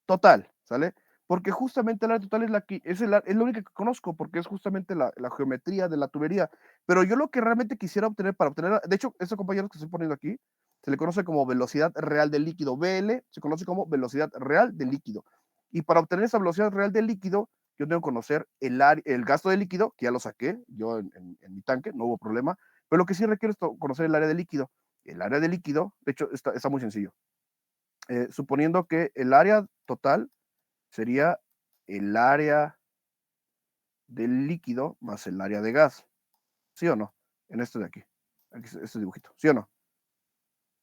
total, ¿sale? porque justamente el área total es la única que conozco, porque es justamente la geometría de la tubería. Pero yo lo que realmente quisiera obtener, de hecho, estos compañeros que estoy poniendo aquí, se le conoce como velocidad real del líquido. BL se conoce como velocidad real del líquido. Y para obtener esa velocidad real del líquido, yo tengo que conocer el gasto de líquido, que ya lo saqué yo en mi tanque, no hubo problema, pero lo que sí requiero es conocer el área de líquido. El área de líquido, de hecho, está muy sencillo. Suponiendo que el área total sería el área del líquido más el área de gas. ¿Sí o no? En este de aquí este dibujito. ¿Sí o no?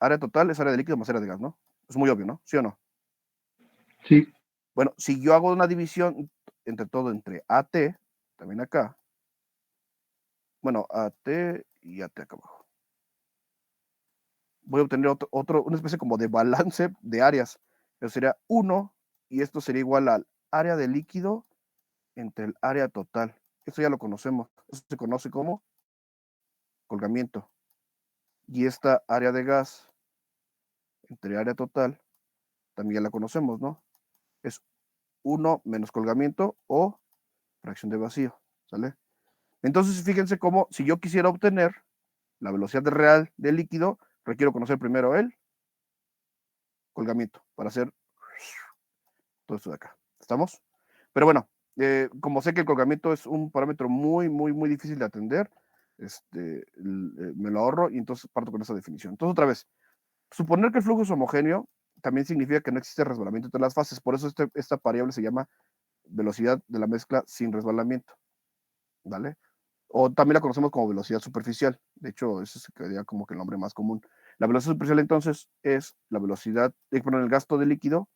Área total es área de líquido más área de gas, ¿no? Es muy obvio, ¿no? ¿Sí o no? Sí. Bueno, si yo hago una división entre AT, también acá, bueno, AT y AT acá abajo, voy a obtener una especie como de balance de áreas. Eso sería 1, y esto sería igual al área de líquido entre el área total. Esto ya lo conocemos. Eso se conoce como colgamiento. Y esta área de gas entre área total, también ya la conocemos, ¿no? Es 1 menos colgamiento o fracción de vacío, ¿sale? Entonces, fíjense cómo, si yo quisiera obtener la velocidad real del líquido, requiero conocer primero el colgamiento para hacer todo esto de acá. ¿Estamos? Pero bueno, como sé que el colgamiento es un parámetro muy, muy, muy difícil de atender, me lo ahorro y entonces parto con esa definición. Entonces, otra vez, suponer que el flujo es homogéneo también significa que no existe resbalamiento entre las fases. Por eso esta variable se llama velocidad de la mezcla sin resbalamiento, ¿vale? O también la conocemos como velocidad superficial. De hecho, ese sería como que el nombre más común. La velocidad superficial entonces es la velocidad, el gasto de líquido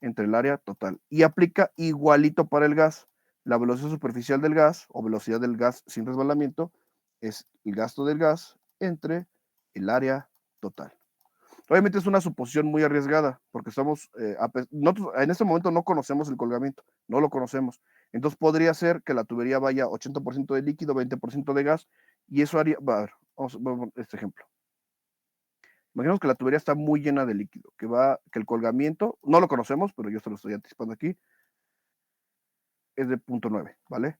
entre el área total. Y aplica igualito para el gas. La velocidad superficial del gas o velocidad del gas sin resbalamiento es el gasto del gas entre el área total. Obviamente es una suposición muy arriesgada, porque nosotros en este momento no conocemos el colgamiento, no lo conocemos. Entonces podría ser que la tubería vaya 80% de líquido, 20% de gas, y eso haría, a ver, vamos a ver este ejemplo. Imaginemos que la tubería está muy llena de líquido, que el colgamiento, no lo conocemos, pero yo se lo estoy anticipando aquí, es de 0.9, ¿vale?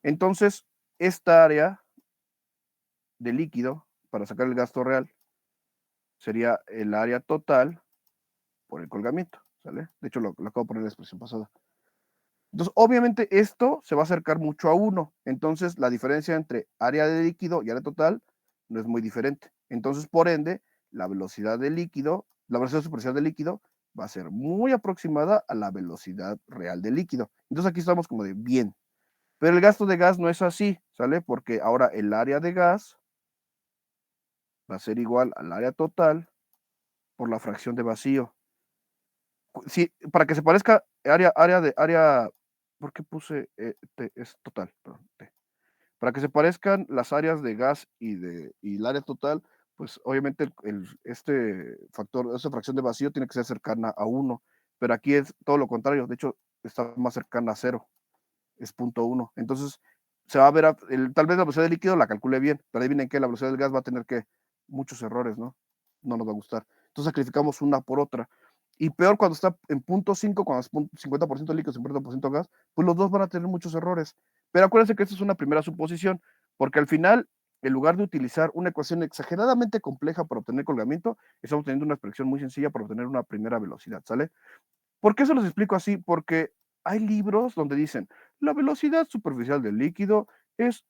Entonces, esta área de líquido, para sacar el gasto real, sería el área total por el colgamiento, ¿sale? De hecho, lo acabo de poner en la expresión pasada. Entonces, obviamente esto se va a acercar mucho a 1. Entonces, la diferencia entre área de líquido y área total no es muy diferente. Entonces, por ende, la velocidad del líquido, la velocidad superficial del líquido va a ser muy aproximada a la velocidad real del líquido. Entonces, aquí estamos como de bien. Pero el gasto de gas no es así, ¿sale? Porque ahora el área de gas va a ser igual al área total por la fracción de vacío. Sí, para que se parezca área, ¿por qué puse es total? Perdón, T. Para que se parezcan las áreas de gas y el área total, pues obviamente este factor, esta fracción de vacío tiene que ser cercana a 1, pero aquí es todo lo contrario, de hecho está más cercana a 0, es 0.1. Entonces se va a ver, tal vez la velocidad del líquido la calcule bien, pero adivinen que la velocidad del gas va a tener muchos errores, ¿no? No nos va a gustar. Entonces sacrificamos una por otra. Y peor cuando está en 0.5, cuando es 50% líquido, 50% gas, pues los dos van a tener muchos errores. Pero acuérdense que esta es una primera suposición, porque al final, en lugar de utilizar una ecuación exageradamente compleja para obtener colgamiento, estamos teniendo una expresión muy sencilla para obtener una primera velocidad, ¿sale? ¿Por qué se los explico así? Porque hay libros donde dicen, la velocidad superficial del líquido es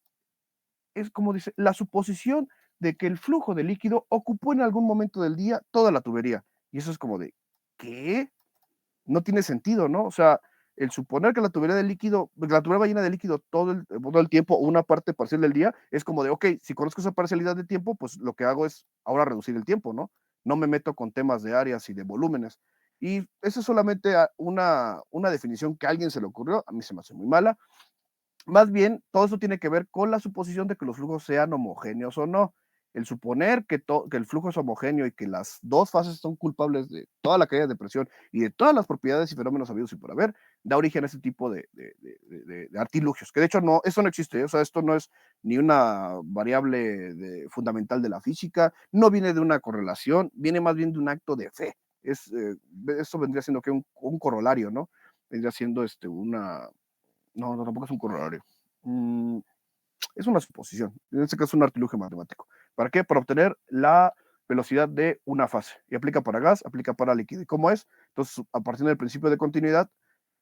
como dice, la suposición de que el flujo de líquido ocupó en algún momento del día toda la tubería. Y eso es como de, ¿qué? No tiene sentido, ¿no? O sea, el suponer que la tubería va llena de líquido todo el tiempo, o una parte parcial del día, es como de, ok, si conozco esa parcialidad de tiempo, pues lo que hago es ahora reducir el tiempo, ¿no? No me meto con temas de áreas y de volúmenes. Y eso es solamente una definición que a alguien se le ocurrió, a mí se me hace muy mala. Más bien, todo eso tiene que ver con la suposición de que los flujos sean homogéneos o no. El suponer que el flujo es homogéneo y que las dos fases son culpables de toda la caída de presión y de todas las propiedades y fenómenos habidos y por haber, da origen a ese tipo de artilugios, que de hecho eso no existe, o sea, esto no es ni una variable fundamental de la física, no viene de una correlación, viene más bien de un acto de fe. Eso vendría siendo que un corolario, ¿no? vendría siendo no, tampoco es un corolario. Es una suposición, en este caso es un artilugio matemático. ¿Para qué? Para obtener la velocidad de una fase. Y aplica para gas, aplica para líquido. ¿Y cómo es? Entonces, a partir del principio de continuidad,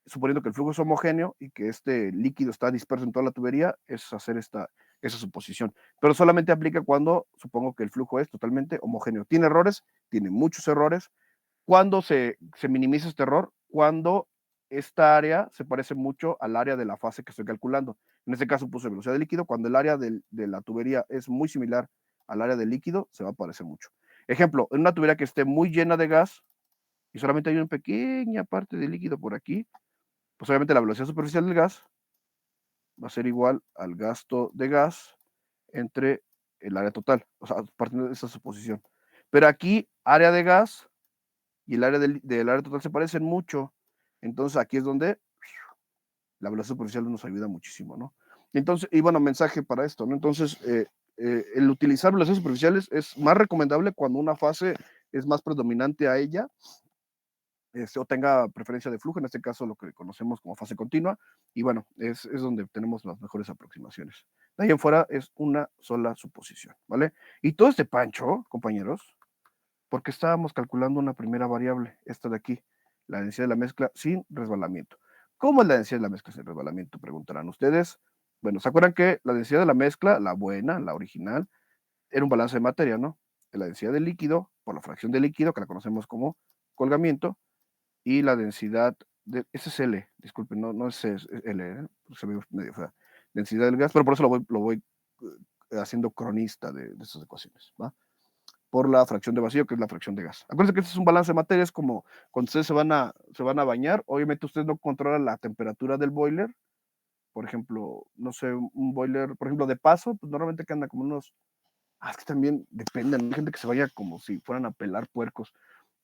suponiendo que el flujo es homogéneo y que este líquido está disperso en toda la tubería, es hacer esa suposición. Pero solamente aplica cuando supongo que el flujo es totalmente homogéneo. ¿Tiene errores? Tiene muchos errores. ¿Cuándo se minimiza este error? Cuando esta área se parece mucho al área de la fase que estoy calculando. En este caso puse velocidad de líquido. Cuando el área de la tubería es muy similar al área del líquido, se va a parecer mucho. Ejemplo, en una tubería que esté muy llena de gas y solamente hay una pequeña parte de líquido por aquí, pues obviamente la velocidad superficial del gas va a ser igual al gasto de gas entre el área total, o sea, partiendo de esa suposición. Pero aquí, área de gas y el área del área total se parecen mucho. Entonces aquí es donde la velocidad superficial nos ayuda muchísimo, ¿no? Entonces, y bueno, mensaje para esto, ¿no? Entonces, el utilizar velocidades superficiales es más recomendable cuando una fase es más predominante a ella, o tenga preferencia de flujo, en este caso lo que conocemos como fase continua, y bueno, es donde tenemos las mejores aproximaciones. De ahí en fuera es una sola suposición, ¿vale? Y todo este pancho, compañeros, porque estábamos calculando una primera variable, esta de aquí, la densidad de la mezcla sin resbalamiento. ¿Cómo es la densidad de la mezcla sin resbalamiento? Preguntarán ustedes. Bueno, ¿se acuerdan que la densidad de la mezcla, la buena, la original, era un balance de materia, ¿no? La densidad del líquido, por la fracción de líquido, que la conocemos como colgamiento, y la densidad ese es L, disculpen, no es L, se ve medio fea. Densidad del gas, pero por eso lo voy haciendo cronista de estas ecuaciones, ¿va? Por la fracción de vacío, que es la fracción de gas. Acuérdense que este es un balance de materia, es como cuando ustedes se van a bañar, obviamente ustedes no controlan la temperatura del boiler, por ejemplo, no sé, un boiler, por ejemplo, de paso, pues normalmente que anda como unos, es que también depende, ¿no? Hay gente que se vaya como si fueran a pelar puercos,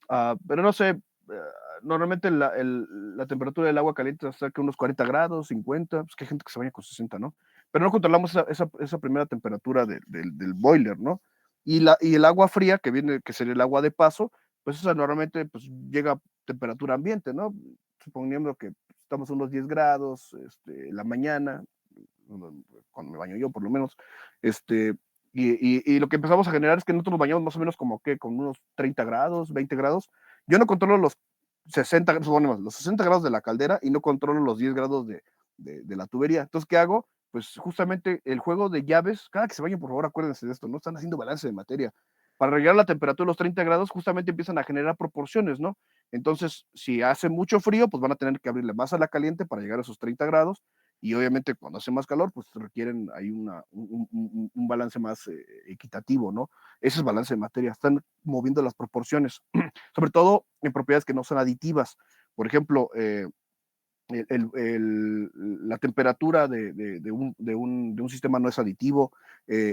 pero no sé, normalmente la temperatura del agua caliente está que unos 40 grados, 50, pues que hay gente que se baña con 60, ¿no? Pero no controlamos esa primera temperatura del boiler, ¿no? Y el agua fría, que sería el agua de paso, pues esa normalmente pues, llega a temperatura ambiente, ¿no? Suponiendo que estamos a unos 10 grados en la mañana, cuando me baño yo por lo menos, y lo que empezamos a generar es que nosotros nos bañamos más o menos como que con unos 30 grados, 20 grados. Yo no controlo los 60, los 60 grados de la caldera y no controlo los 10 grados de la tubería. Entonces, ¿qué hago? Pues justamente el juego de llaves, cada que se bañen, por favor, acuérdense de esto, no están haciendo balance de materia. Para regular la temperatura de los 30 grados, justamente empiezan a generar proporciones, ¿no? Entonces, si hace mucho frío, pues van a tener que abrirle más a la caliente para llegar a esos 30 grados, y obviamente cuando hace más calor, pues requieren ahí un balance más equitativo, ¿no? Ese es balance de materia, están moviendo las proporciones, sobre todo en propiedades que no son aditivas. Por ejemplo, la temperatura de un sistema no es aditivo,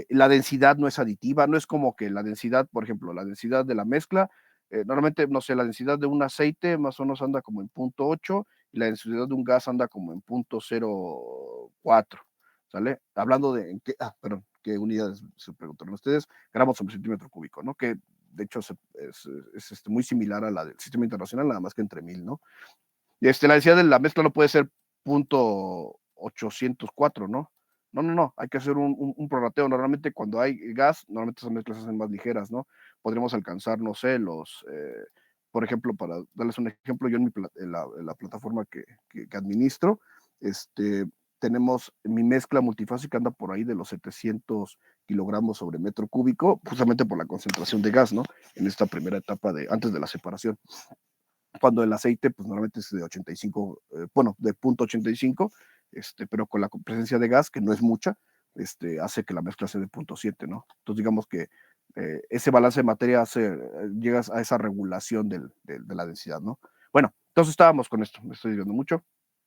la densidad no es aditiva, no es como que la densidad, por ejemplo, la densidad de la mezcla, normalmente, no sé, la densidad de un aceite más o menos anda como en 0.8 y la densidad de un gas anda como en 0.04, ¿sale? Hablando de, perdón, ¿qué unidades se preguntaron ustedes? Gramos sobre centímetro cúbico, ¿no? Que de hecho es muy similar a la del sistema internacional, nada más que entre 1000, ¿no? La densidad de la mezcla no puede ser 0.804, ¿no? No, hay que hacer un prorrateo. Normalmente cuando hay gas, normalmente esas mezclas se hacen más ligeras, ¿no? Podríamos alcanzar, no sé, por ejemplo, para darles un ejemplo, yo en la plataforma que administro, tenemos mi mezcla multifásica anda por ahí de los 700 kilogramos sobre metro cúbico, justamente por la concentración de gas, ¿no? En esta primera etapa antes de la separación. Cuando el aceite, pues normalmente es de 85, bueno, de 0.85, pero con la presencia de gas, que no es mucha, hace que la mezcla sea de 0.7, ¿no? Entonces, digamos que ese balance de materia llegas a esa regulación de la densidad, ¿no? Bueno, entonces estábamos con esto, me estoy diciendo mucho.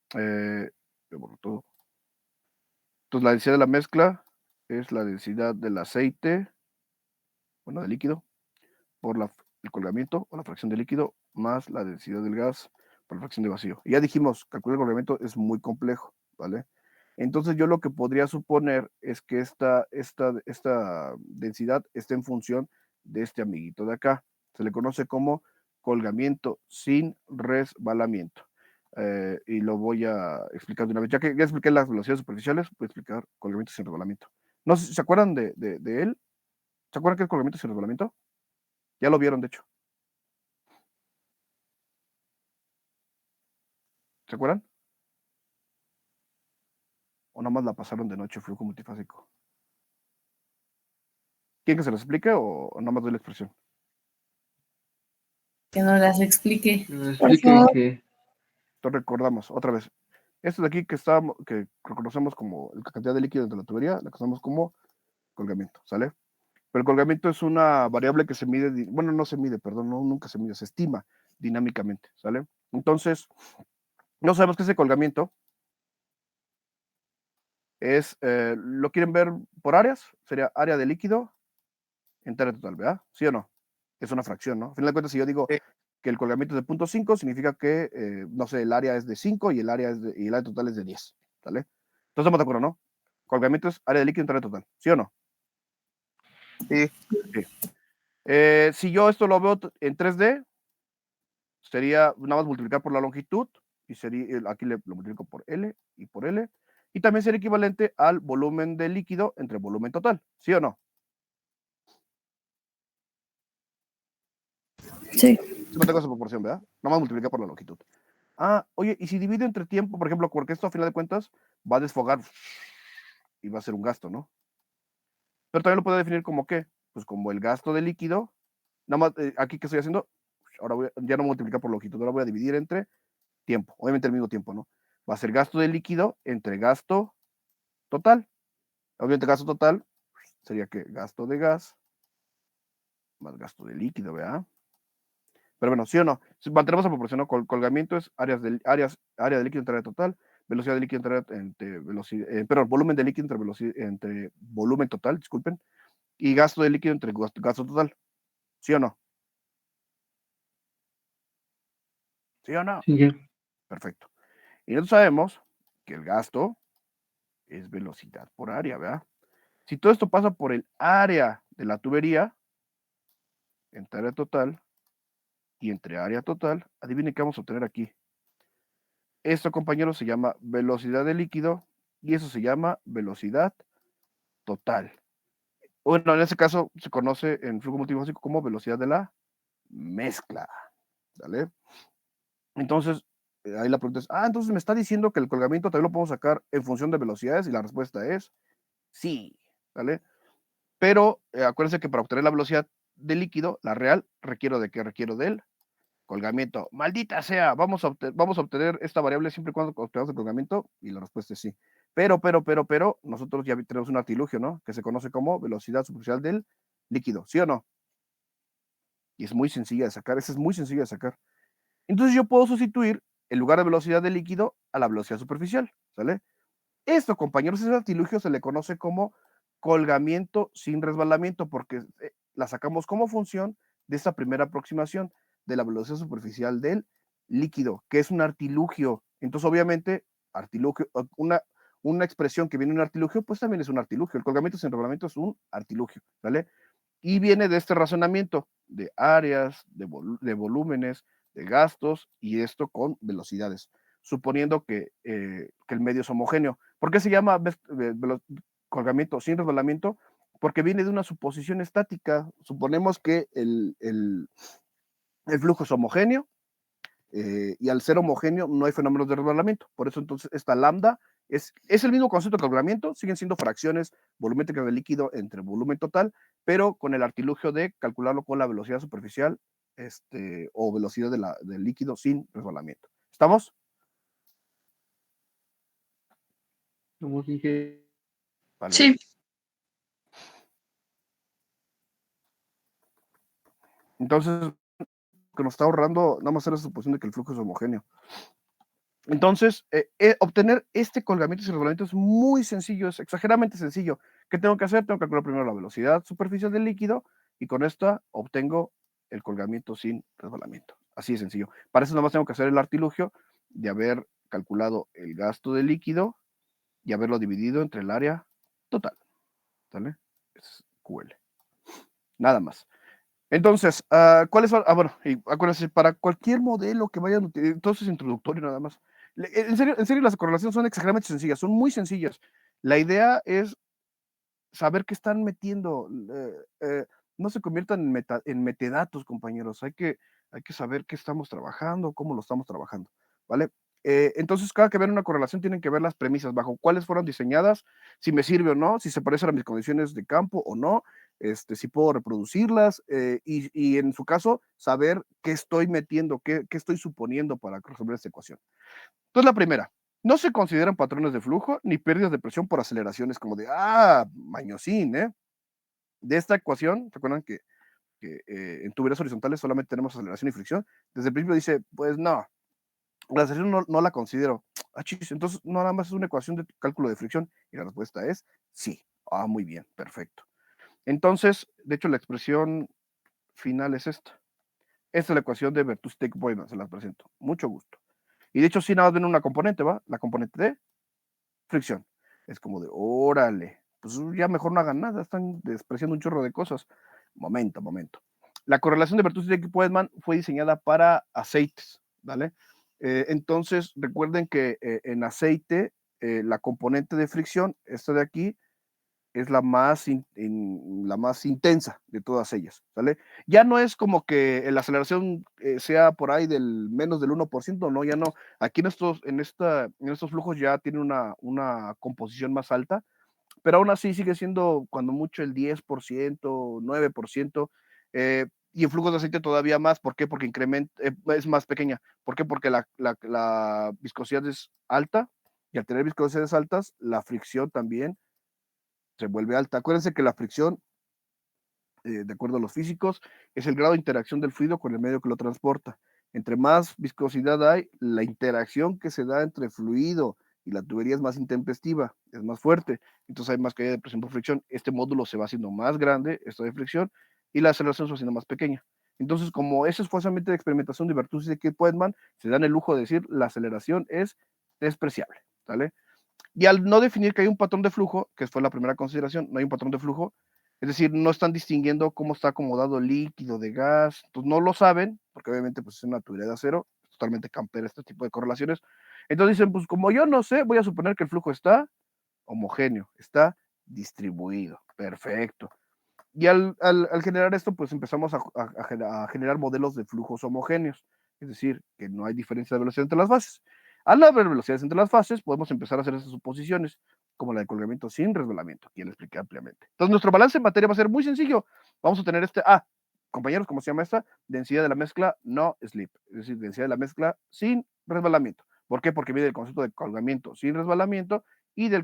Todo. Entonces, la densidad de la mezcla es la densidad del aceite, bueno, del líquido, por el colgamiento o la fracción de líquido más la densidad del gas por la fracción de vacío. Y ya dijimos, calcular el colgamiento es muy complejo, ¿vale? Entonces yo lo que podría suponer es que esta densidad está en función de este amiguito de acá. Se le conoce como colgamiento sin resbalamiento. y lo voy a explicar de una vez. Ya que ya expliqué las velocidades superficiales, voy a explicar colgamiento sin resbalamiento. No sé si se acuerdan de él. ¿Se acuerdan qué es colgamiento sin resbalamiento? Ya lo vieron, de hecho. ¿Se acuerdan? ¿O nada más la pasaron de noche, flujo multifásico? ¿Quieren que se los explique o nada más doy la expresión? Que nos las explique. Que nos explique que Entonces recordamos otra vez. Esto de aquí que reconocemos como la cantidad de líquido de la tubería, la conocemos como colgamiento, ¿sale? Pero el colgamiento es una variable que se mide, bueno, no se mide, perdón, no, nunca se mide, se estima dinámicamente, ¿sale? Entonces, no sabemos que ese colgamiento es, ¿lo quieren ver por áreas? Sería área de líquido entre área total, ¿verdad? ¿Sí o no? Es una fracción, ¿no? A final de cuentas, si yo digo Sí. que el colgamiento es de 0.5, significa que, no sé, el área es de 5 y el área total es de 10, ¿sale? Entonces estamos de acuerdo, ¿no? Colgamiento es área de líquido entre área total, ¿sí o no? Sí. Sí. Si yo esto lo veo en 3D, sería nada más multiplicar por la longitud, y sería, aquí lo multiplico por L y por L, y también sería equivalente al volumen de líquido entre volumen total, ¿sí o no? Sí. Si no tengo esa proporción, ¿verdad? Nada más multiplicar por la longitud. Ah, oye, y si divido entre tiempo, por ejemplo, porque esto a final de cuentas va a desfogar y va a ser un gasto, ¿no? Pero también lo puedo definir como qué, pues como el gasto de líquido, nada más, aquí que estoy haciendo, ahora ya no multiplicar por longitud, ahora voy a dividir entre tiempo, obviamente el mismo tiempo, ¿no? Va a ser gasto de líquido entre gasto total. Obviamente gasto total sería que gasto de gas más gasto de líquido, ¿verdad? Pero bueno, ¿sí o no? Si mantenemos la proporción, ¿no? Colgamiento es área de líquido entre área total, velocidad de líquido entre velocidad, perdón, volumen de líquido entre volumen total, disculpen, y gasto de líquido entre gasto total. ¿Sí o no? ¿Sí o no? sí, ya. Perfecto. Y nosotros sabemos que el gasto es velocidad por área, ¿verdad? Si todo esto pasa por el área de la tubería, entre área total y entre área total, adivinen qué vamos a obtener aquí. Esto, compañeros, se llama velocidad de líquido y eso se llama velocidad total. Bueno, en este caso se conoce en flujo multifásico como velocidad de la mezcla, ¿vale? Entonces, ahí la pregunta es, entonces me está diciendo que el colgamiento también lo podemos sacar en función de velocidades y la respuesta es sí, ¿vale? Pero acuérdense que para obtener la velocidad de líquido, la real, requiero de qué? Requiero del colgamiento. Maldita sea, vamos a obtener esta variable siempre y cuando obtengamos el colgamiento, y la respuesta es sí. Pero, nosotros ya tenemos un artilugio, ¿no? Que se conoce como velocidad superficial del líquido, ¿sí o no? Y es muy sencilla de sacar, esa es muy sencilla de sacar. Entonces yo puedo sustituir en lugar de velocidad del líquido a la velocidad superficial, ¿sale? Esto, compañeros, ese artilugio se le conoce como colgamiento sin resbalamiento, porque la sacamos como función de esta primera aproximación de la velocidad superficial del líquido, que es un artilugio. Entonces, obviamente, artilugio, una expresión que viene de un artilugio, pues también es un artilugio. El colgamiento sin resbalamiento es un artilugio, ¿vale? Y viene de este razonamiento de áreas, de volúmenes, de gastos, y esto con velocidades, suponiendo que el medio es homogéneo. ¿Por qué se llama colgamiento sin resbalamiento? Porque viene de una suposición estática. Suponemos que el flujo es homogéneo, y al ser homogéneo no hay fenómenos de resbalamiento. Por eso entonces esta lambda es el mismo concepto de colgamiento, siguen siendo fracciones volumétricas del líquido entre volumen total, pero con el artilugio de calcularlo con la velocidad superficial o velocidad del líquido sin resbalamiento. ¿Estamos? Como dije, Vale. Sí. Entonces, que nos está ahorrando nada más hacer la suposición de que el flujo es homogéneo. Entonces, obtener este colgamiento sin resbalamiento es muy sencillo, es exageradamente sencillo. ¿Qué tengo que hacer? Tengo que calcular primero la velocidad superficial del líquido y con esta obtengo el colgamiento sin resbalamiento. Así de sencillo. Para eso nada más tengo que hacer el artilugio de haber calculado el gasto del líquido y haberlo dividido entre el área total. ¿Sale? Es QL. Nada más. Entonces, ¿cuáles son? Bueno, y acuérdense, para cualquier modelo que vayan a utilizar, entonces es introductorio nada más. En serio, las correlaciones son exageradamente sencillas, son muy sencillas. La idea es saber qué están metiendo. No se conviertan en metadatos, compañeros. Hay que saber qué estamos trabajando, cómo lo estamos trabajando, ¿vale? Entonces, cada que vean una correlación, tienen que ver las premisas, bajo cuáles fueron diseñadas, si me sirve o no, si se parecen a mis condiciones de campo o no, si puedo reproducirlas, y en su caso, saber qué estoy metiendo, qué estoy suponiendo para resolver esta ecuación. Entonces, la primera, no se consideran patrones de flujo ni pérdidas de presión por aceleraciones como de, mañosín, ¿eh? De esta ecuación, ¿recuerdan que en tuberías horizontales solamente tenemos aceleración y fricción? Desde el principio dice, pues no, la aceleración no la considero. Entonces no nada más es una ecuación de cálculo de fricción, y la respuesta es sí. Muy bien, perfecto. Entonces, de hecho, la expresión final es esta. Esta es la ecuación de Bertus-Steck-Boyman, se las presento. Mucho gusto. Y de hecho, sí, nada más ven una componente, ¿va? La componente de fricción. Es como de, órale, pues ya mejor no hagan nada, están despreciando un chorro de cosas. Momento. La correlación de Bertus-Steck-Boyman fue diseñada para aceites, ¿vale? Entonces, recuerden que en aceite, la componente de fricción, esta de aquí, es la más intensa de todas ellas, ¿vale? Ya no es como que la aceleración sea por ahí del menos del 1%, no, ya no. Aquí en estos flujos ya tiene una composición más alta, pero aún así sigue siendo cuando mucho el 10%, 9%, y en flujos de aceite todavía más. ¿Por qué? Porque es más pequeña. ¿Por qué? Porque la viscosidad es alta, y al tener viscosidades altas, la fricción también se vuelve alta. Acuérdense que la fricción, de acuerdo a los físicos, es el grado de interacción del fluido con el medio que lo transporta. Entre más viscosidad hay, la interacción que se da entre fluido y la tubería es más intempestiva, es más fuerte, entonces hay más caída de presión por fricción. Este módulo se va haciendo más grande, esto de fricción, y la aceleración se va haciendo más pequeña. Entonces, como ese es fuertemente de experimentación de Bertus y de Keith-Poetman, se dan el lujo de decir la aceleración es despreciable, ¿vale? Y al no definir que hay un patrón de flujo, que fue la primera consideración, no hay un patrón de flujo, es decir, no están distinguiendo cómo está acomodado el líquido de gas, pues no lo saben, porque obviamente pues es una tubería de acero, totalmente campera este tipo de correlaciones. Entonces dicen, pues como yo no sé, voy a suponer que el flujo está homogéneo, está distribuido, perfecto. Y al generar esto, pues empezamos a generar modelos de flujos homogéneos, es decir, que no hay diferencia de velocidad entre las fases. Al haber velocidades entre las fases, podemos empezar a hacer esas suposiciones, como la de colgamiento sin resbalamiento, que ya lo expliqué ampliamente. Entonces, nuestro balance en materia va a ser muy sencillo. Vamos a tener compañeros, ¿cómo se llama esta? Densidad de la mezcla no slip, es decir, densidad de la mezcla sin resbalamiento. ¿Por qué? Porque viene el concepto de colgamiento sin resbalamiento y del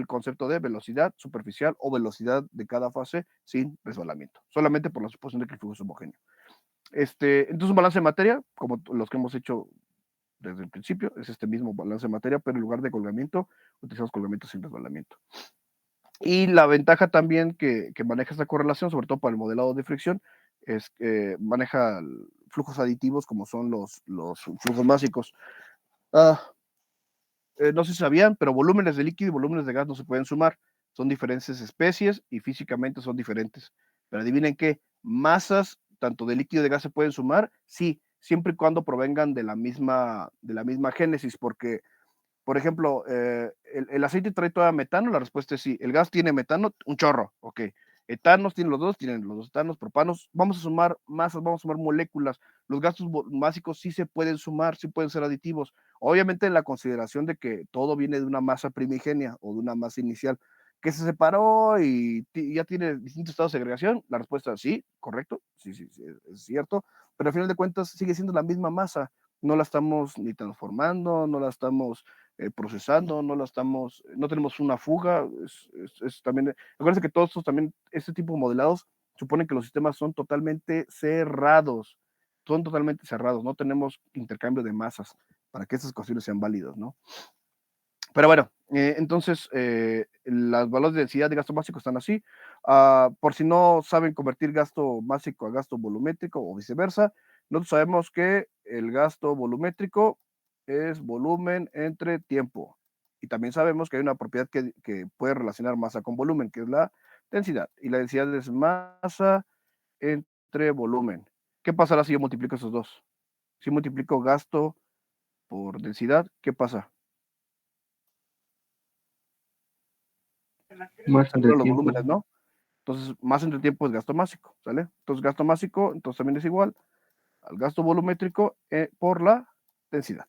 concepto de velocidad superficial o velocidad de cada fase sin resbalamiento, solamente por la suposición de que el flujo es homogéneo. Entonces, un balance de materia, como los que hemos hecho desde el principio, es este mismo balance de materia, pero en lugar de colgamiento, utilizamos colgamiento sin resbalamiento. Y la ventaja también que maneja esta correlación, sobre todo para el modelado de fricción, es que maneja flujos aditivos como son los flujos básicos. No sé si sabían, pero volúmenes de líquido y volúmenes de gas no se pueden sumar. Son diferentes especies y físicamente son diferentes. Pero adivinen qué, masas tanto de líquido y de gas se pueden sumar, sí, siempre y cuando provengan de la misma génesis, porque, por ejemplo, el aceite trae toda metano, la respuesta es sí. El gas tiene metano, un chorro, ok. Etanos tienen los dos etanos, propanos. Vamos a sumar masas, vamos a sumar moléculas. Los gases básicos sí se pueden sumar, sí pueden ser aditivos. Obviamente en la consideración de que todo viene de una masa primigenia o de una masa inicial que se separó y ya tiene distintos estados de segregación. La respuesta es sí, correcto, sí, es cierto, pero al final de cuentas sigue siendo la misma masa. No la estamos ni transformando, no la estamos procesando, no tenemos una fuga. También, acuérdense que todos estos también, este tipo de modelados, suponen que los sistemas son totalmente cerrados, no tenemos intercambio de masas para que estas cuestiones sean válidas, ¿no? Pero bueno, entonces, los valores de densidad de gasto básico están así. Por si no saben convertir gasto básico a gasto volumétrico o viceversa, nosotros sabemos que el gasto volumétrico es volumen entre tiempo. Y también sabemos que hay una propiedad que puede relacionar masa con volumen, que es la densidad. Y la densidad es masa entre entre volumen. ¿Qué pasará si yo multiplico esos dos? Si multiplico gasto por densidad, ¿qué pasa? Más Se anulan los tiempo. volúmenes, ¿no? Entonces, más entre tiempo es gasto másico, ¿sale? Entonces, gasto másico, entonces también es igual al gasto volumétrico por la densidad.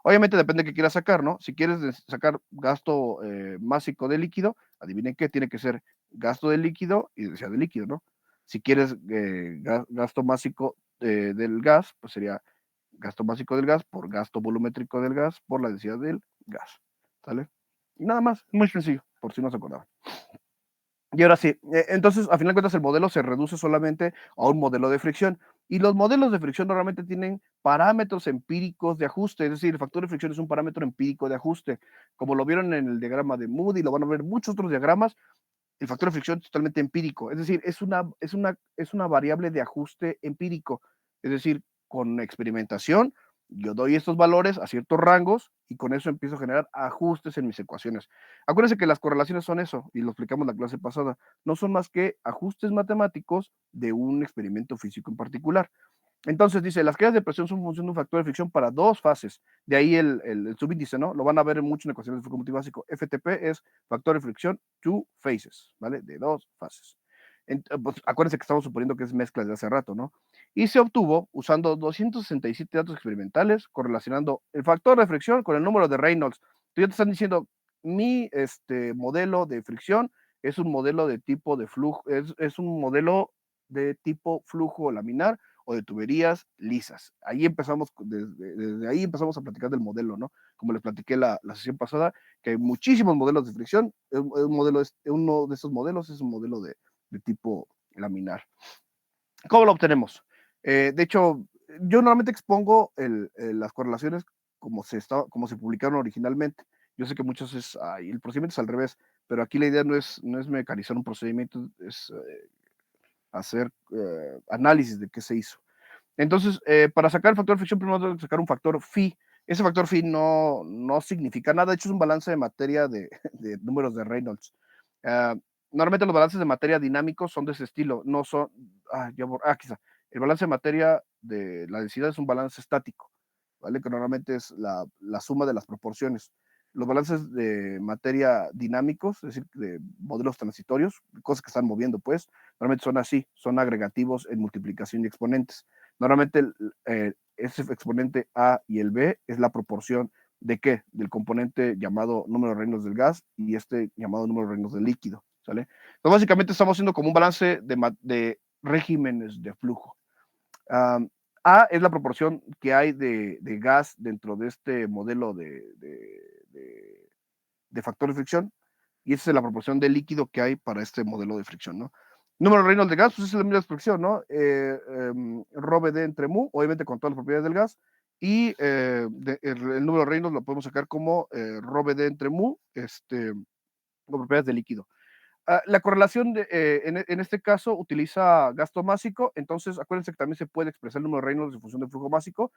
Obviamente depende de qué quieras sacar, ¿no? Si quieres sacar gasto másico de líquido, adivinen qué, tiene que ser gasto de líquido y densidad de líquido, ¿no? Si quieres gasto másico del gas, pues sería gasto másico del gas por gasto volumétrico del gas por la densidad del gas, ¿sale? Y nada más, muy sencillo, por si no se acordaban. Y ahora sí, entonces, a final de cuentas, el modelo se reduce solamente a un modelo de fricción. Y los modelos de fricción normalmente tienen parámetros empíricos de ajuste, es decir, el factor de fricción es un parámetro empírico de ajuste. Como lo vieron en el diagrama de Moody, lo van a ver muchos otros diagramas, el factor de fricción es totalmente empírico, es decir, es una variable de ajuste empírico, es decir, con experimentación, yo doy estos valores a ciertos rangos y con eso empiezo a generar ajustes en mis ecuaciones. Acuérdense que las correlaciones son eso, y lo explicamos en la clase pasada, no son más que ajustes matemáticos de un experimento físico en particular. Entonces dice, las caídas de presión son función de un factor de fricción para dos fases. De ahí el subíndice, ¿no? Lo van a ver mucho en ecuaciones de flujo multibásico. FTP es factor de fricción two phases, ¿vale? De dos fases. Pues, acuérdense que estamos suponiendo que es mezcla de hace rato, ¿no? Y se obtuvo usando 267 datos experimentales, correlacionando el factor de fricción con el número de Reynolds. Entonces ya te están diciendo, mi modelo de fricción es un modelo de tipo de flujo, es un modelo de tipo flujo laminar o de tuberías lisas. Ahí empezamos, desde ahí empezamos a platicar del modelo, ¿no? Como les platiqué la sesión pasada, que hay muchísimos modelos de fricción. Uno de esos modelos es un modelo de tipo laminar. ¿Cómo lo obtenemos? De hecho, yo normalmente expongo las correlaciones como se publicaron originalmente. Yo sé que muchos el procedimiento es al revés, pero aquí la idea no es mecanizar un procedimiento, es hacer análisis de qué se hizo. Entonces, para sacar el factor de fricción, primero tengo que sacar un factor phi. Ese factor phi no significa nada, de hecho es un balance de materia de números de Reynolds. Normalmente los balances de materia dinámicos son de ese estilo, no son, quizá, el balance de materia de la densidad es un balance estático, ¿vale? Que normalmente es la suma de las proporciones. Los balances de materia dinámicos, es decir, de modelos transitorios, cosas que están moviendo, pues, normalmente son así, son agregativos en multiplicación y exponentes. Normalmente ese exponente A y el B es la proporción de qué? Del componente llamado número de Reynolds del gas y llamado número de Reynolds del líquido, ¿sale? Entonces, básicamente estamos haciendo como un balance de regímenes de flujo. A es la proporción que hay de gas dentro de este modelo de factor de fricción, y esa es la proporción de líquido que hay para este modelo de fricción, ¿no? Número de Reynolds de gas, pues es la misma expresión, ¿no? Rho BD entre mu, obviamente con todas las propiedades del gas, y el número de Reynolds lo podemos sacar como Rho BD entre mu, con propiedades de líquido. La correlación en este caso utiliza gasto másico, entonces acuérdense que también se puede expresar el número de Reynolds en función del flujo másico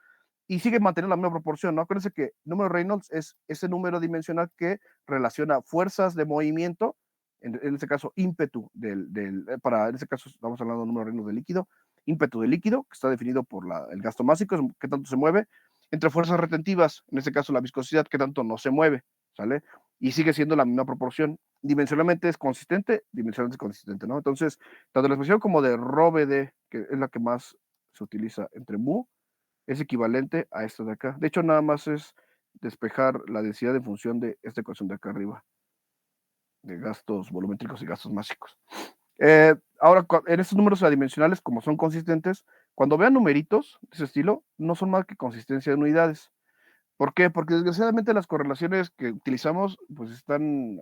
y sigue manteniendo la misma proporción, ¿no? Acuérdense que el número de Reynolds es ese número dimensional que relaciona fuerzas de movimiento, en este caso ímpetu en este caso estamos hablando del número de Reynolds de líquido, ímpetu de líquido, que está definido por el gasto másico, que tanto se mueve, entre fuerzas retentivas, en este caso la viscosidad, que tanto no se mueve, ¿sale? Y sigue siendo la misma proporción. Dimensionalmente es consistente, ¿no? Entonces, tanto la expresión como de Rho BD, que es la que más se utiliza entre mu, es equivalente a esto de acá. De hecho, nada más es despejar la densidad en función de esta ecuación de acá arriba, de gastos volumétricos y gastos másicos. Ahora, en estos números adimensionales, como son consistentes, cuando vean numeritos de ese estilo, no son más que consistencia de unidades. ¿Por qué? Porque desgraciadamente las correlaciones que utilizamos pues están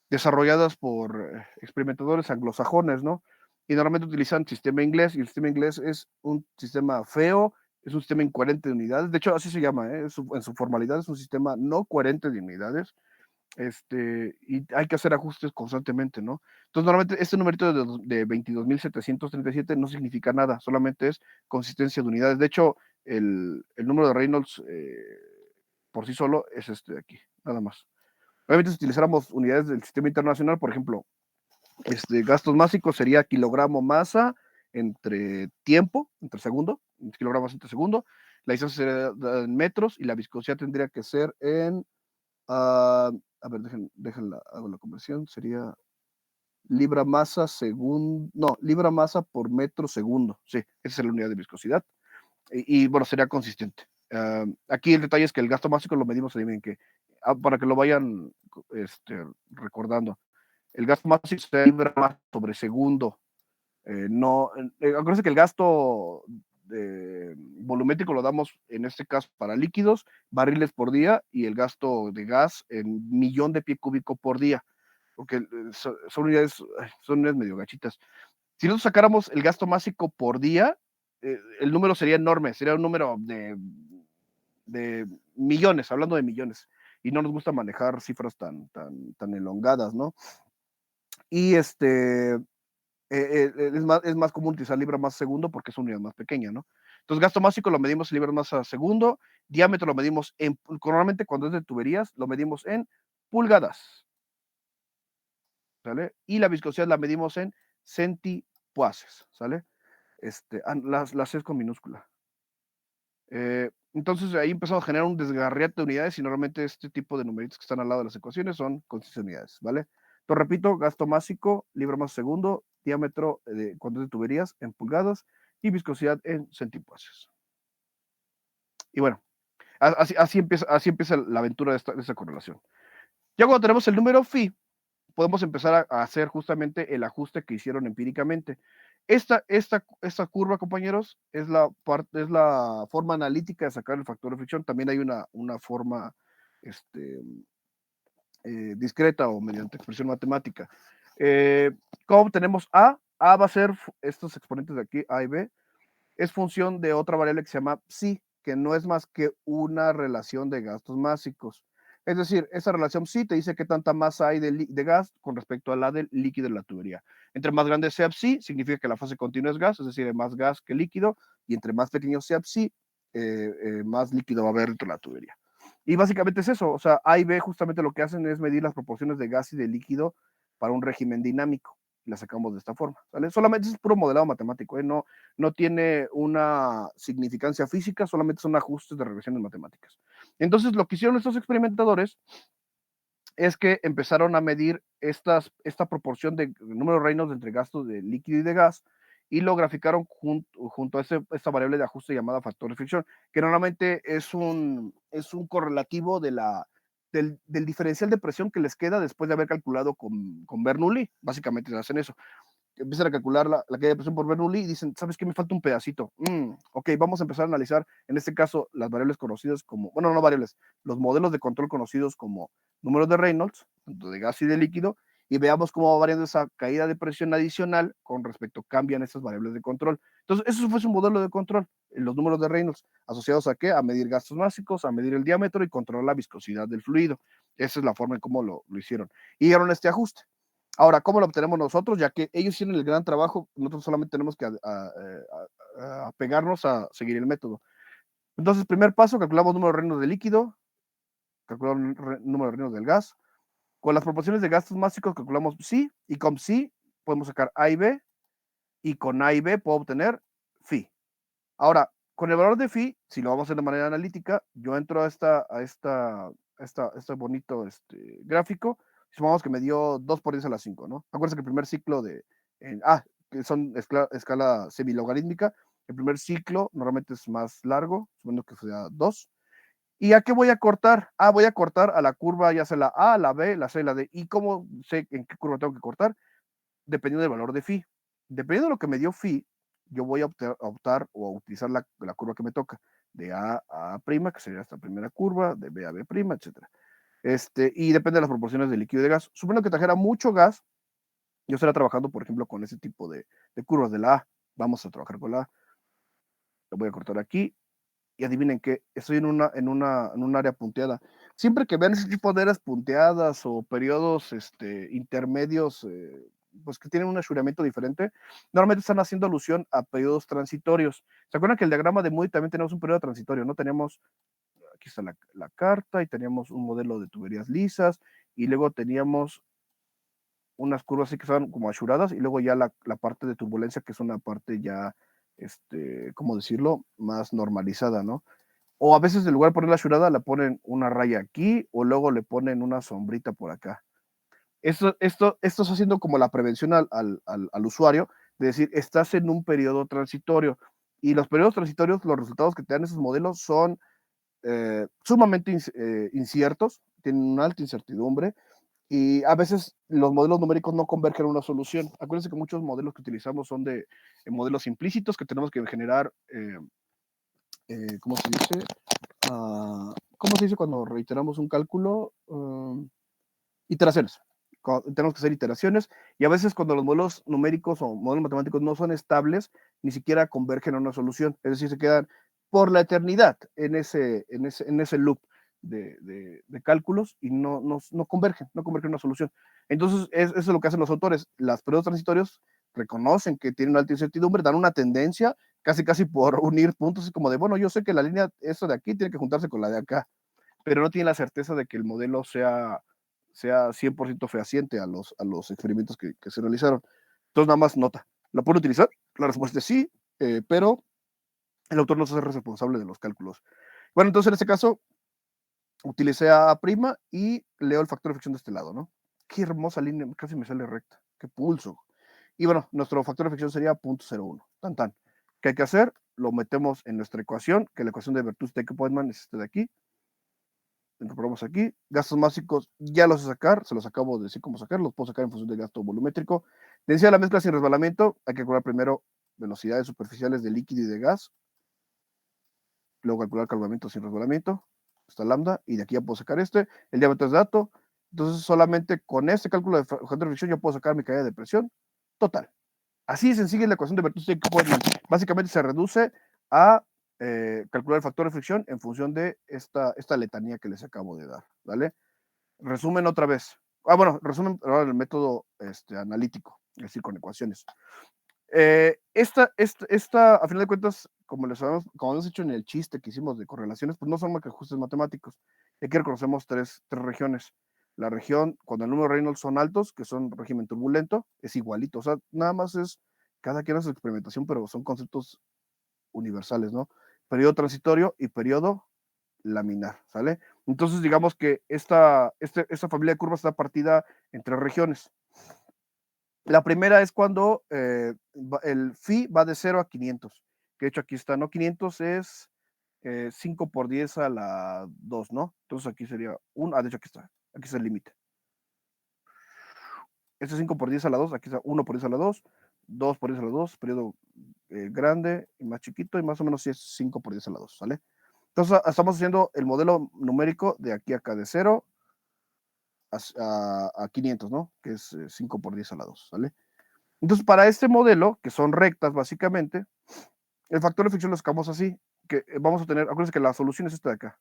desarrolladas por experimentadores anglosajones, ¿no? Y normalmente utilizan sistema inglés, y el sistema inglés es un sistema feo, es un sistema incoherente de unidades, de hecho así se llama, en su formalidad es un sistema no coherente de unidades, y hay que hacer ajustes constantemente, ¿no? Entonces normalmente este numerito de 22.737 no significa nada, solamente es consistencia de unidades, de hecho el número de Reynolds por sí solo es este de aquí, nada más. Obviamente, si utilizáramos unidades del sistema internacional, por ejemplo, gastos másicos sería kilogramo masa entre tiempo, entre segundo, en kilogramos entre segundo, la distancia sería en metros y la viscosidad tendría que ser en, a ver, hago la conversión, sería libra masa segundo, no, libra masa por metro segundo, sí, esa es la unidad de viscosidad, y bueno, sería consistente. Aquí el detalle es que el gasto básico lo medimos, adivinen que, para que lo vayan recordando, el gasto básico sería libra masa sobre segundo, no, acuérdense que el gasto volumétrico lo damos en este caso para líquidos, barriles por día, y el gasto de gas en millón de pie cúbico por día, porque son unidades medio gachitas. Si nosotros sacáramos el gasto básico por día, el número sería enorme, sería un número de millones, hablando de millones, y no nos gusta manejar cifras tan elongadas, ¿no? Y es más común utilizar libra masa segundo porque es una unidad más pequeña, ¿no? Entonces, gasto básico lo medimos en libra masa segundo, diámetro lo medimos normalmente cuando es de tuberías, lo medimos en pulgadas, ¿sale? Y la viscosidad la medimos en centipoises, ¿sale? Las es con minúscula. Entonces, ahí empezamos a generar un desgarriate de unidades y normalmente este tipo de numeritos que están al lado de las ecuaciones son constantes de unidades, ¿vale? Entonces, repito, gasto básico, libra masa segundo, diámetro cuando es de tuberías en pulgadas y viscosidad en centipoises. Y bueno, así empieza la aventura de esta correlación. Ya cuando tenemos el número phi, podemos empezar a hacer justamente el ajuste que hicieron empíricamente. Esta curva, compañeros, es la forma analítica de sacar el factor de fricción. También hay una forma discreta o mediante expresión matemática. ¿Cómo obtenemos A? A va a ser estos exponentes de aquí, A y B, es función de otra variable que se llama psi, que no es más que una relación de gastos másicos. Es decir, esa relación psi te dice qué tanta masa hay de gas con respecto a la del líquido de la tubería. Entre más grande sea psi, significa que la fase continua es gas, es decir, hay más gas que líquido, y entre más pequeño sea psi, más líquido va a haber dentro de la tubería. Y básicamente es eso, o sea, A y B justamente lo que hacen es medir las proporciones de gas y de líquido para un régimen dinámico, y la sacamos de esta forma, ¿vale? Solamente es puro modelado matemático, no tiene una significancia física, solamente son ajustes de regresiones matemáticas. Entonces, lo que hicieron estos experimentadores es que empezaron a medir esta proporción de número de Reynolds entre gastos de líquido y de gas, y lo graficaron junto a esta variable de ajuste llamada factor de fricción, que normalmente es un correlativo del diferencial de presión que les queda después de haber calculado con Bernoulli. Básicamente hacen eso. Empiezan a calcular la caída de presión por Bernoulli y dicen, ¿sabes qué? Me falta un pedacito. Ok, vamos a empezar a analizar, en este caso, las variables conocidas como, bueno, no variables, los modelos de control conocidos como números de Reynolds, tanto de gas y de líquido, y veamos cómo va variando esa caída de presión adicional con respecto, cambian esas variables de control. Entonces, eso fue un modelo de control, los números de Reynolds, asociados a qué? A medir gastos básicos, a medir el diámetro y controlar la viscosidad del fluido. Esa es la forma en cómo lo hicieron. Y dieron este ajuste. Ahora, ¿cómo lo obtenemos nosotros? Ya que ellos hicieron el gran trabajo, nosotros solamente tenemos que apegarnos a seguir el método. Entonces, primer paso, calculamos número de Reynolds de líquido, calculamos número de Reynolds del gas. Con las proporciones de gastos básicos calculamos psi, y con psi podemos sacar A y B, y con A y B puedo obtener phi. Ahora, con el valor de phi, si lo vamos a hacer de manera analítica, yo entro a este bonito gráfico. Supongamos que me dio 2 por 10 a la 5, ¿no? Acuérdense que el primer ciclo que son escala semilogarítmica, el primer ciclo normalmente es más largo, suponiendo que sea 2. ¿Y a qué voy a cortar? Voy a cortar a la curva, ya sea la A, la B, la C, la D. ¿Y cómo sé en qué curva tengo que cortar? Dependiendo del valor de phi. Dependiendo de lo que me dio phi, yo voy a optar o a utilizar la curva que me toca, de A a A', que sería esta primera curva, de B a B', etc. Y depende de las proporciones de líquido y de gas. Suponiendo que trajera mucho gas, yo estaría trabajando, por ejemplo, con ese tipo de curvas de la A. Vamos a trabajar con la A. Lo voy a cortar aquí. Y adivinen qué, estoy en un área punteada. Siempre que vean ese tipo de áreas punteadas o periodos intermedios, pues que tienen un aseguramiento diferente, normalmente están haciendo alusión a periodos transitorios. ¿Se acuerdan que el diagrama de Moody también tenemos un periodo transitorio, ¿no? Teníamos, aquí está la carta, y teníamos un modelo de tuberías lisas, y luego teníamos unas curvas así que son como achuradas, y luego ya la parte de turbulencia, que es una parte ya, ¿cómo decirlo?, más normalizada, ¿no? O a veces en lugar de poner la achurada, le ponen una raya aquí, o luego le ponen una sombrita por acá. Esto está haciendo como la prevención al usuario, de decir, estás en un periodo transitorio, y los periodos transitorios, los resultados que te dan esos modelos son sumamente inciertos, tienen una alta incertidumbre, y a veces los modelos numéricos no convergen a una solución. Acuérdense que muchos modelos que utilizamos son de modelos implícitos que tenemos que generar, ¿cómo se dice? ¿Cómo se dice cuando reiteramos un cálculo? Iteraciones. Tenemos que hacer iteraciones, y a veces cuando los modelos numéricos o modelos matemáticos no son estables, ni siquiera convergen a una solución, es decir, se quedan por la eternidad en ese loop de cálculos, y no convergen a una solución. Entonces, eso es lo que hacen los autores. Los periodos transitorios reconocen que tienen una alta incertidumbre, dan una tendencia casi por unir puntos, es como de, bueno, yo sé que la línea, esta de aquí tiene que juntarse con la de acá, pero no tiene la certeza de que el modelo sea 100% fehaciente a los experimentos que se realizaron. Entonces, nada más nota. ¿La puedo utilizar? La respuesta es sí, pero el autor no se hace responsable de los cálculos. Bueno, entonces en este caso, utilicé A' y leo el factor de fricción de este lado, ¿no? Qué hermosa línea, casi me sale recta. Qué pulso. Y bueno, nuestro factor de fricción sería 0.01. Tan, tan. ¿Qué hay que hacer? Lo metemos en nuestra ecuación, que la ecuación de Bertus-Tekke-Pointman es esta de aquí. Incorporamos aquí, gastos básicos ya los sé sacar, se los acabo de decir cómo sacar, los puedo sacar en función del gasto volumétrico. Densidad de la mezcla sin resbalamiento, hay que calcular primero velocidades superficiales de líquido y de gas, luego calcular calvamiento sin resbalamiento, esta lambda, y de aquí ya puedo sacar el diámetro es dato, entonces solamente con este cálculo de factor de fricción ya puedo sacar mi caída de presión total. Así de sencilla la ecuación de Bertus-Tekke-Pointman. Básicamente se reduce a calcular el factor de fricción en función de esta letanía que les acabo de dar, ¿vale? Resumen otra vez. Resumen ahora el método analítico, es decir, con ecuaciones. Esta, a final de cuentas, como hemos dicho en el chiste que hicimos de correlaciones, pues no son más que ajustes matemáticos. Aquí reconocemos tres regiones. La región, cuando el número de Reynolds son altos, que son régimen turbulento, es igualito. O sea, nada más es cada quien hace su experimentación, pero son conceptos universales, ¿no? Periodo transitorio y periodo laminar, ¿sale? Entonces, digamos que esta familia de curvas está partida en tres regiones. La primera es cuando el phi va de 0 a 500, que de hecho aquí está, ¿no? 500 es 5 por 10 a la 2, ¿no? Entonces aquí sería de hecho aquí está, aquí es el límite. Este es 5 por 10 a la 2, aquí está 1 por 10 a la 2, 2 por 10 a la 2, periodo grande y más chiquito, y más o menos sí es 5 por 10 a la 2, ¿sale? Entonces estamos haciendo el modelo numérico de aquí a acá, de 0 a 500, ¿no? Que es 5 por 10 a la 2, ¿sale? Entonces, para este modelo, que son rectas básicamente, el factor de fricción lo sacamos así, que vamos a tener, acuérdense que la solución es esta de acá,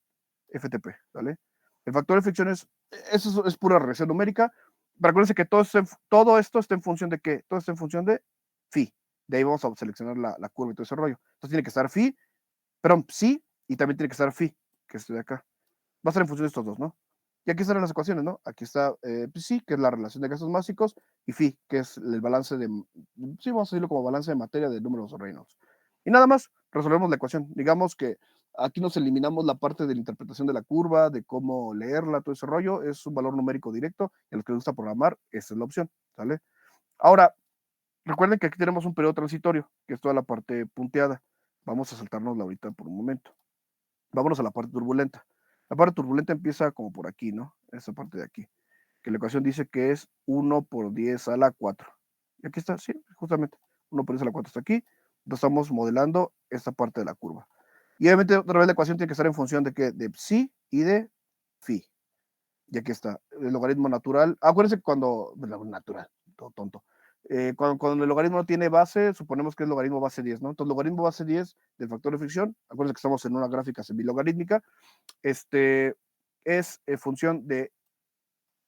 FTP, ¿vale? El factor de fricción eso es pura regresión numérica, pero acuérdense que todo esto está en función de ¿qué? Todo está en función de phi. De ahí vamos a seleccionar la curva y todo ese rollo. Entonces tiene que estar phi, perdón, psi, y también tiene que estar phi, que es este de acá. Va a estar en función de estos dos, ¿no? Y aquí están las ecuaciones, ¿no? Aquí está psi, que es la relación de gastos básicos, y phi, que es el balance sí, vamos a decirlo como balance de materia de números Reynolds. Y nada más, resolvemos la ecuación. Digamos que aquí nos eliminamos la parte de la interpretación de la curva, de cómo leerla, todo ese rollo. Es un valor numérico directo, y a los que les gusta programar, esa es la opción, ¿sale? Ahora, recuerden que aquí tenemos un periodo transitorio, que es toda la parte punteada. Vamos a saltárnosla ahorita por un momento. Vámonos a la parte turbulenta. La parte turbulenta empieza como por aquí, ¿no? Esta parte de aquí. Que la ecuación dice que es 1 por 10 a la 4. Y aquí está, sí, justamente. 1 por 10 a la 4 está aquí. Entonces estamos modelando esta parte de la curva. Y obviamente otra vez la ecuación tiene que estar en función de ¿qué? De psi y de phi. Y aquí está. El logaritmo natural. Acuérdense que cuando. Natural, todo tonto. Cuando el logaritmo no tiene base, suponemos que es logaritmo base 10, ¿no? Entonces, logaritmo base 10 del factor de fricción, acuérdense que estamos en una gráfica semilogarítmica, es función de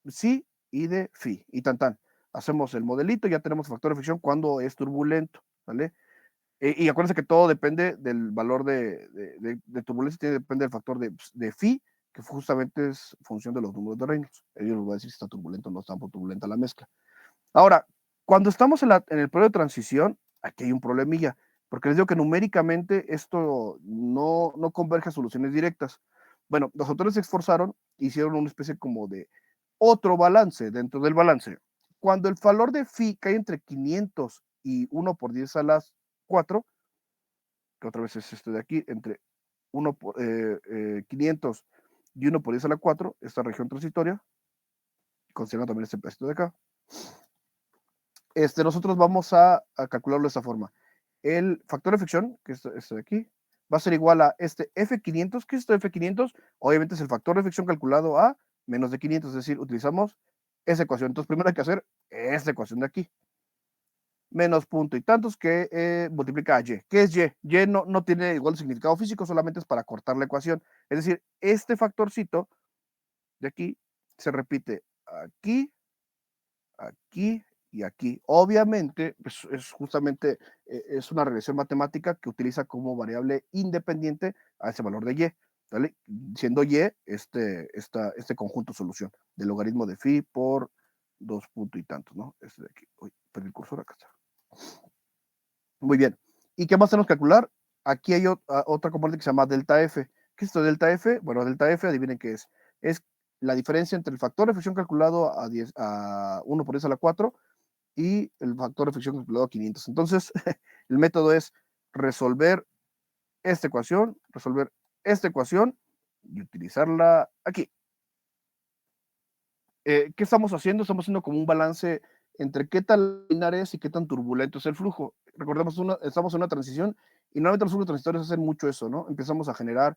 psi y de phi, y tan. Hacemos el modelito, ya tenemos el factor de fricción cuando es turbulento, ¿vale? Y acuérdense que todo depende del valor de turbulencia, depende del factor de phi, que justamente es función de los números de Reynolds. Ellos nos van a decir si está turbulento o no está turbulenta la mezcla. Ahora, cuando estamos en el periodo de transición, aquí hay un problemilla, porque les digo que numéricamente esto no converge a soluciones directas. Bueno, los autores se esforzaron, hicieron una especie como de otro balance dentro del balance. Cuando el valor de phi cae entre 500 y 1 por 10 a las 4, que otra vez es este de aquí, entre 1 por 500 y 1 por 10 a la 4, esta región transitoria, considerando también este pedacito de acá, nosotros vamos a calcularlo de esta forma. El factor de fricción, que es este de aquí, va a ser igual a este F500. ¿Qué es esto de F500? Obviamente es el factor de fricción calculado a menos de 500, es decir, utilizamos esa ecuación. Entonces, primero hay que hacer esta ecuación de aquí. Menos punto y tantos que multiplica a y. ¿Qué es y? Y no tiene igual significado físico, solamente es para cortar la ecuación. Es decir, este factorcito de aquí se repite aquí, aquí y aquí. Obviamente, pues es justamente, es una regresión matemática que utiliza como variable independiente a ese valor de y, ¿vale? Siendo y este conjunto solución del logaritmo de phi por 2 punto y tantos, ¿no? Este de aquí. Uy, perdí el cursor, acá está. Muy bien. ¿Y qué más tenemos que calcular? Aquí hay otra componente que se llama delta F. ¿Qué es esto de delta F? Bueno, delta F, adivinen qué es. Es la diferencia entre el factor de fricción calculado a 1 por 10 a la 4 y el factor de fricción calculado a 500. Entonces, el método es resolver esta ecuación y utilizarla aquí. ¿Qué estamos haciendo? Estamos haciendo como un balance entre qué tan laminar es y qué tan turbulento es el flujo. Recordemos, estamos en una transición y normalmente los flujos transitorios hacen mucho eso, ¿no? Empezamos a generar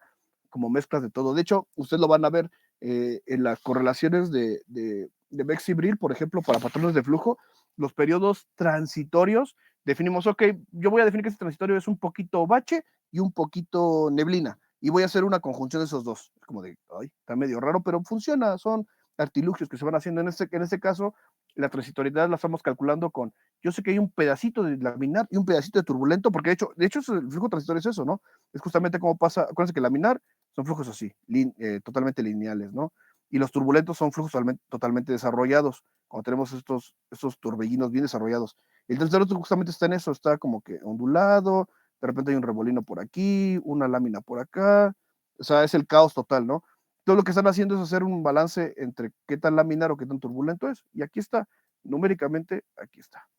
como mezclas de todo. De hecho, ustedes lo van a ver en las correlaciones de Beck y Brill, por ejemplo, para patrones de flujo, los periodos transitorios, definimos, ok, yo voy a definir que este transitorio es un poquito bache y un poquito neblina, y voy a hacer una conjunción de esos dos. Es como de, ay, está medio raro, pero funciona, son artilugios que se van haciendo. En este caso, la transitoriedad la estamos calculando con, yo sé que hay un pedacito de laminar y un pedacito de turbulento, porque de hecho el flujo transitorio es eso, ¿no? Es justamente como pasa, acuérdense que laminar son flujos así, totalmente lineales, ¿no? Y los turbulentos son flujos totalmente desarrollados, cuando tenemos estos torbellinos bien desarrollados. El transitorio justamente está en eso, está como que ondulado, de repente hay un remolino por aquí, una lámina por acá, o sea, es el caos total, ¿no? Todo lo que están haciendo es hacer un balance entre qué tan laminar o qué tan turbulento es, y aquí está, numéricamente, aquí está.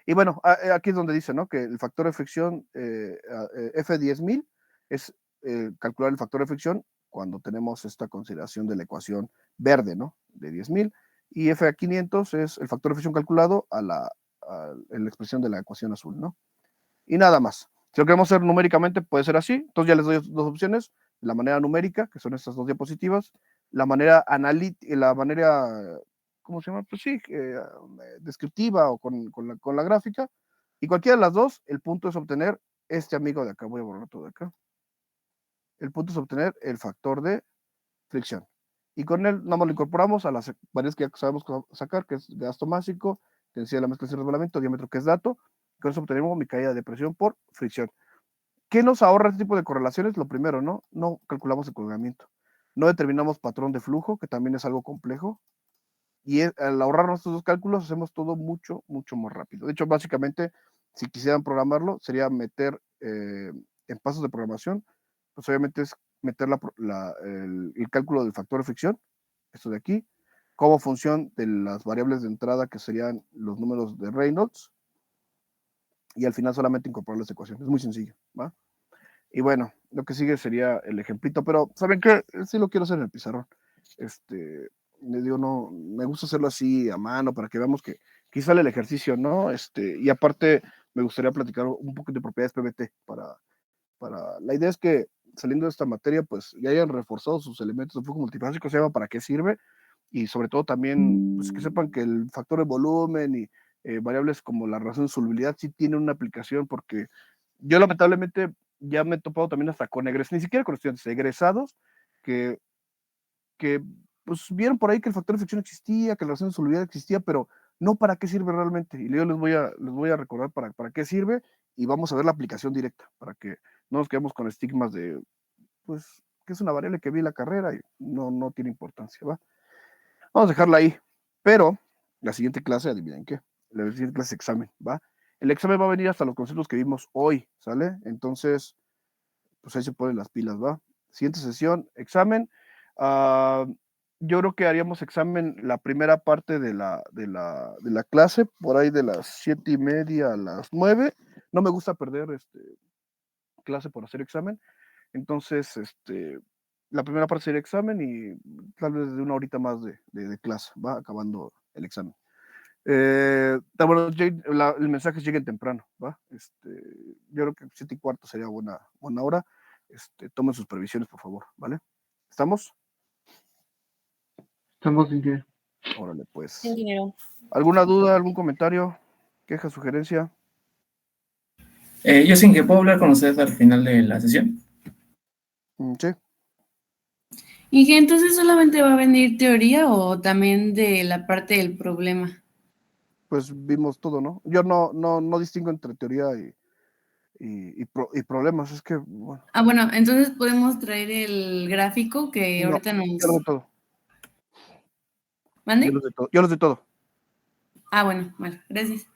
Y bueno, aquí es donde dice, ¿no? Que el factor de fricción F10.000 es calcular el factor de fricción cuando tenemos esta consideración de la ecuación verde, ¿no? De 10.000, y F500 es el factor de fricción calculado en la expresión de la ecuación azul, ¿no? Y nada más. Si lo queremos hacer numéricamente, puede ser así. Entonces ya les doy dos opciones: la manera numérica, que son estas dos diapositivas, la manera analítica, la manera, ¿cómo se llama? Pues sí, descriptiva o con la gráfica. Y cualquiera de las dos, el punto es obtener este amigo de acá. Voy a borrar todo de acá. El punto es obtener el factor de fricción. Y con él nada más lo incorporamos a las variables que ya sabemos sacar, que es gasto másico, densidad de la mezcla sin resbalamiento, diámetro, que es dato. Con eso obtenemos mi caída de presión por fricción. ¿Qué nos ahorra este tipo de correlaciones? Lo primero, ¿no? No calculamos el colgamiento. No determinamos patrón de flujo, que también es algo complejo. Y al ahorrarnos estos dos cálculos, hacemos todo mucho, mucho más rápido. De hecho, básicamente, si quisieran programarlo, sería meter en pasos de programación, pues obviamente es meter el cálculo del factor de fricción, esto de aquí, como función de las variables de entrada, que serían los números de Reynolds, y al final solamente incorporar las ecuaciones. Es muy sencillo, ¿va? Y bueno, lo que sigue sería el ejemplito, pero ¿saben qué? Sí lo quiero hacer en el pizarrón. Les digo, no, me gusta hacerlo así a mano para que veamos que aquí sale el ejercicio, ¿no? Y aparte me gustaría platicar un poco de propiedades PBT la idea es que saliendo de esta materia, pues ya hayan reforzado sus elementos de flujo multifásico, sepan para qué sirve, y sobre todo también, pues que sepan que el factor de volumen y variables como la razón de solubilidad sí tienen una aplicación, porque yo lamentablemente ya me he topado también hasta con egresados, ni siquiera con estudiantes egresados, que pues vieron por ahí que el factor de fricción existía, que la razón de solubilidad existía, pero no para qué sirve realmente. Y yo les voy a recordar para qué sirve, y vamos a ver la aplicación directa, para que no nos quedemos con estigmas de, pues, que es una variable que vi en la carrera y no tiene importancia, ¿va? Vamos a dejarla ahí. Pero La siguiente clase, adivinen qué. La siguiente clase es examen, ¿va? El examen va a venir hasta los conceptos que vimos hoy, ¿sale? Entonces, pues ahí se ponen las pilas, ¿va? Siguiente sesión, examen. Yo creo que haríamos examen la primera parte de la clase, por ahí de las 7:30 a las 9. No me gusta perder clase por hacer examen. Entonces, la primera parte sería examen y tal vez de una horita más de clase, va acabando el examen. Bueno, el mensaje lleguen temprano, ¿va? Yo creo que 7:15 sería buena hora. Tomen sus previsiones, por favor, ¿vale? ¿Estamos? Estamos, ingeniero. Órale, pues. Ingeniero. ¿Alguna duda, algún comentario, queja, sugerencia? Yo sí que puedo hablar con ustedes al final de la sesión. Sí. Inge, entonces solamente va a venir teoría o también de la parte del problema. Pues vimos todo, ¿no? Yo no distingo entre teoría y problemas, es que, bueno. Bueno, entonces podemos traer el gráfico que No, ahorita nos... yo lo sé todo. ¿Mande? Yo lo sé todo. Bueno, gracias.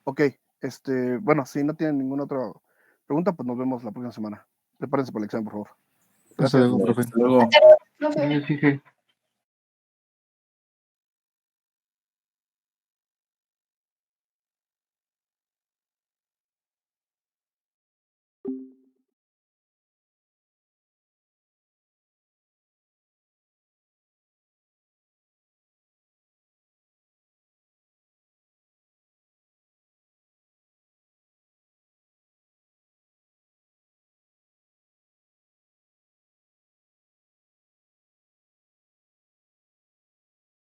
Ok, bueno, si no tienen ninguna otra pregunta, pues nos vemos la próxima semana. Prepárense para el examen, por favor. Hasta Gracias. luego, profe. Hasta luego. Profe. Adiós, Inge.